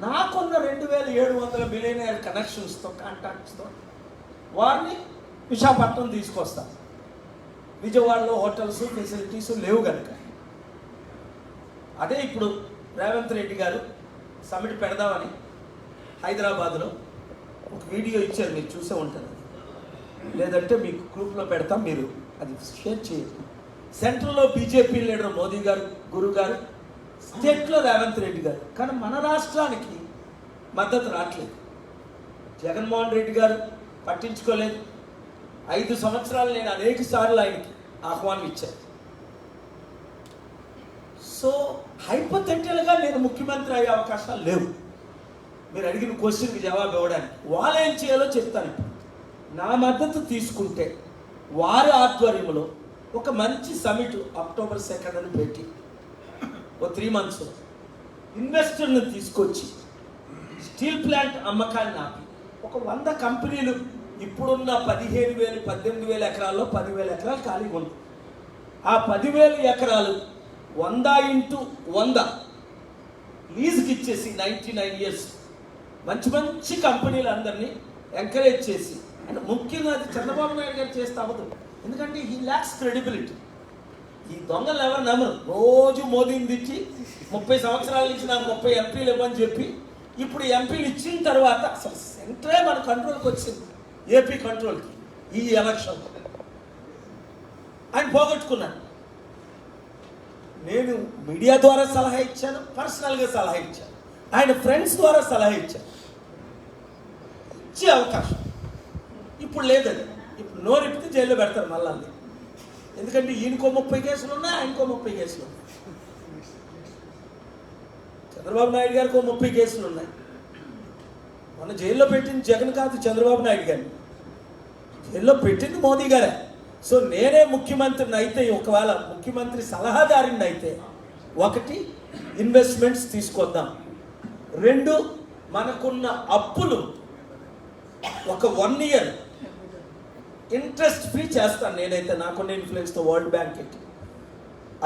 Speaker 1: నాకున్న 2,700 బిలియనర్ కనెక్షన్స్తో, కాంటాక్ట్స్తో వారిని విశాఖపట్నం తీసుకొస్తాను. విజయవాడలో హోటల్స్, ఫెసిలిటీస్ లేవు కనుక. అదే ఇప్పుడు రేవంత్ రెడ్డి గారు సమిట్ పెడదామని హైదరాబాద్లో ఒక వీడియో ఇచ్చారు, మీరు చూసే ఉంటారు. లేదంటే మీకు గ్రూప్లో పెడతాం, మీరు అది షేర్ చేయండి. సెంట్రల్లో బీజేపీ లీడర్ మోదీ గారు, గురు గారు, స్టేట్లో రేవంత్ రెడ్డి గారు. కానీ మన రాష్ట్రానికి మద్దతు రావట్లేదు. జగన్మోహన్ రెడ్డి గారు పట్టించుకోలేదు. 5 సంవత్సరాలు నేను అనేక సార్లు ఆయనకి ఆహ్వానం ఇచ్చాను. సో హైపోథెటికల్గా నేను ముఖ్యమంత్రి అయ్యే అవకాశాలు లేవు. మీరు అడిగిన క్వశ్చన్కి జవాబు ఇవ్వడానికి వాళ్ళు ఏం చేయాలో చెప్తాను. ఇప్పుడు నా మద్దతు తీసుకుంటే వారి ఆధ్వర్యంలో ఒక మంచి సమిట్ అక్టోబర్ 2 అని పెట్టి ఓ 3 months ఇన్వెస్టర్ని తీసుకొచ్చి స్టీల్ ప్లాంట్ అమ్మకాన్ని ఆపి ఒక 100 కంపెనీలు ఇప్పుడున్న 17,000 18,000 ఎకరాల్లో 10,000 ఎకరాలు ఖాళీగా ఉంది. ఆ 10,000 ఎకరాలు 100x100 లీజుకి ఇచ్చేసి 99 years మంచి మంచి కంపెనీలు అందరినీ ఎంకరేజ్ చేసి, అంటే ముఖ్యంగా అది చంద్రబాబు నాయుడు గారు చేస్తే అవ్వదు, ఎందుకంటే హీ ల్యాక్స్ క్రెడిబిలిటీ. ఈ దొంగలు ఎవరు నమ్మరు. రోజు మోదీని తెచ్చి 30 సంవత్సరాల నుంచి నాకు 30 ఎంపీలు ఇవ్వని చెప్పి ఇప్పుడు ఎంపీలు ఇచ్చిన తర్వాత అసలు సెంటరే మన కంట్రోల్కి వచ్చింది, ఏపీ కంట్రోల్కి ఈ ఎలక్షన్. ఆయన పోగొట్టుకున్నాను. నేను మీడియా ద్వారా సలహా ఇచ్చాను, పర్సనల్గా సలహా ఇచ్చాను, ఆయన ఫ్రెండ్స్ ద్వారా సలహా ఇచ్చాను, ఇచ్చే అవకాశం ఇప్పుడు లేదండి. ఇప్పుడు నోరెప్పితే జైల్లో పెడతారు మళ్ళీ, ఎందుకంటే ఈయనకో 30 కేసులు ఉన్నాయి, ఆయనకో 30 కేసులు ఉన్నాయి, చంద్రబాబు నాయుడు గారికో 30 కేసులు ఉన్నాయి. మన జైల్లో పెట్టింది జగన్ కాదు, చంద్రబాబు నాయుడు గారిని జైల్లో పెట్టింది మోదీ గారే. సో నేనే ముఖ్యమంత్రిని అయితే, ఒకవేళ ముఖ్యమంత్రి సలహాదారుని అయితే, 1 ఇన్వెస్ట్మెంట్స్ తీసుకొద్దాం, 2 మనకున్న అప్పులు ఒక 1 year ఇంట్రెస్ట్ ఫ్రీ చేస్తాను నేనైతే, నాకున్న ఇన్ఫ్లుయెన్స్తో వరల్డ్ బ్యాంక్ ఎట్టి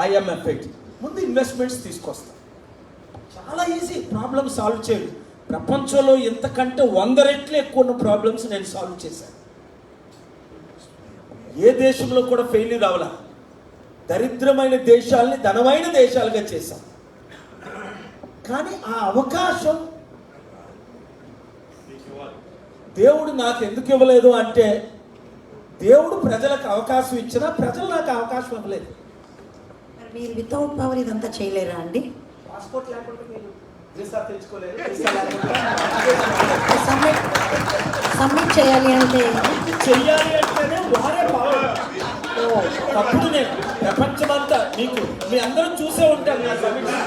Speaker 1: IMF ఎట్టి ముందు ఇన్వెస్ట్మెంట్స్ తీసుకొస్తాను. చాలా ఈజీ ప్రాబ్లమ్ సాల్వ్ చేయాలి. ప్రపంచంలో ఎంతకంటే 100 రెట్లు ఎక్కువ ఉన్న ప్రాబ్లమ్స్ నేను సాల్వ్ చేశాను. ఏ దేశంలో కూడా ఫెయిల్యూర్ అవ్వాల. దరిద్రమైన దేశాలని ధనమైన దేశాలుగా చేశాం. కానీ ఆ అవకాశం దేవుడు నాకు ఎందుకు ఇవ్వలేదు అంటే, దేవుడు ప్రజలకు అవకాశం ఇచ్చినా ప్రజలు నాకు అవకాశం ఇవ్వలేదు.
Speaker 3: మరి మీరు వితౌట్ పవర్ ఇదంతా చేయలేరా అండి?
Speaker 1: పాస్పోర్ట్ లేకుండా మీరు వీసా తెచ్చుకోలేదు.
Speaker 3: సబ్మిట్ చేయాలి అంటే
Speaker 1: చెయ్యాలి అంటేనే వారే పవర్. అప్పుడు నేను ప్రపంచమంతా మీకు మీ అందరూ చూసే ఉంటారు నా సమిట్స్.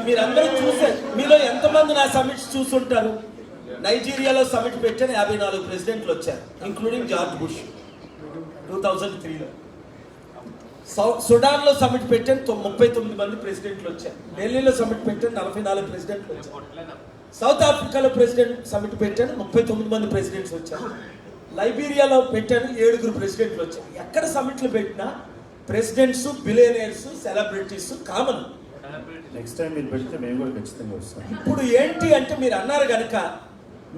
Speaker 1: మీరందరూ చూసే, మీలో ఎంతమంది నా సమిట్స్ చూసుంటారు? నైజీరియాలో సమిట్ పెట్టాను, 54 ప్రెసిడెంట్లు వచ్చారు, ఇంక్లూడింగ్ జార్జ్ బుష్ 2003లో. సుడాన్లో సమిట్ పెట్టాను, 39 మంది ప్రెసిడెంట్లు వచ్చారు. ఢిల్లీలో సమిట్ పెట్టాను, 44 ప్రెసిడెంట్లు వచ్చారు. సౌత్ ఆఫ్రికాలో సమిట్ పెట్టాను, 39 మంది ప్రెసిడెంట్స్ వచ్చారు. లైబీరియాలో పెట్టాను, 7 ప్రెసిడెంట్లు వచ్చారు. ఎక్కడ సమిట్లు పెట్టినా presidents, billionaires, celebrities common.
Speaker 2: Next time మీరు పెడితే మేము కూడా ఖచ్చితంగా వస్తాం.
Speaker 1: ఇప్పుడు ఏంటి అంటే, మీరు అన్నారు కనుక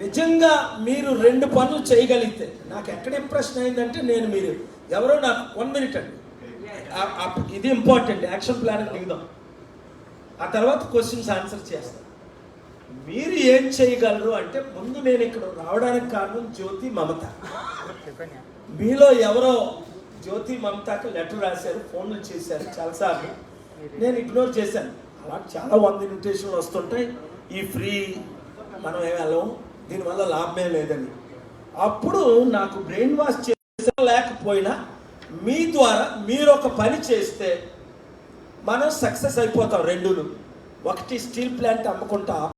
Speaker 1: నిజంగా మీరు 2 పనులు చేయగలిగితే, నాకు ఎక్కడ ఇంప్రెషన్ అయిందంటే, మీరు ఎవరో నాకు 1 minute అండి, ఇది ఇంపార్టెంట్, యాక్షన్ ప్లాన్ దిగుదాం, ఆ తర్వాత క్వశ్చన్స్ ఆన్సర్ చేస్తాం. మీరు ఏం చేయగలరు అంటే, ముందు నేను ఇక్కడ రావడానికి కారణం జ్యోతి మమత. మీలో ఎవరో జ్యోతి మమతకు లెటర్ రాశారు, ఫోన్లు చేశారు చాలాసార్లు, నేను ఇగ్నోర్ చేశాను. అలా చాలా 100 ఇన్విటేషన్లు వస్తుంటాయి, ఈ ఫ్రీ మనం ఏమి వెళ్ళము, దీనివల్ల లాభమే లేదని. అప్పుడు నాకు బ్రెయిన్ వాష్ లేకపోయినా మీ ద్వారా మీరు ఒక పని చేస్తే మనం సక్సెస్ అయిపోతాం. 2 1 స్టీల్ ప్లాంట్ అమ్ముకుంటా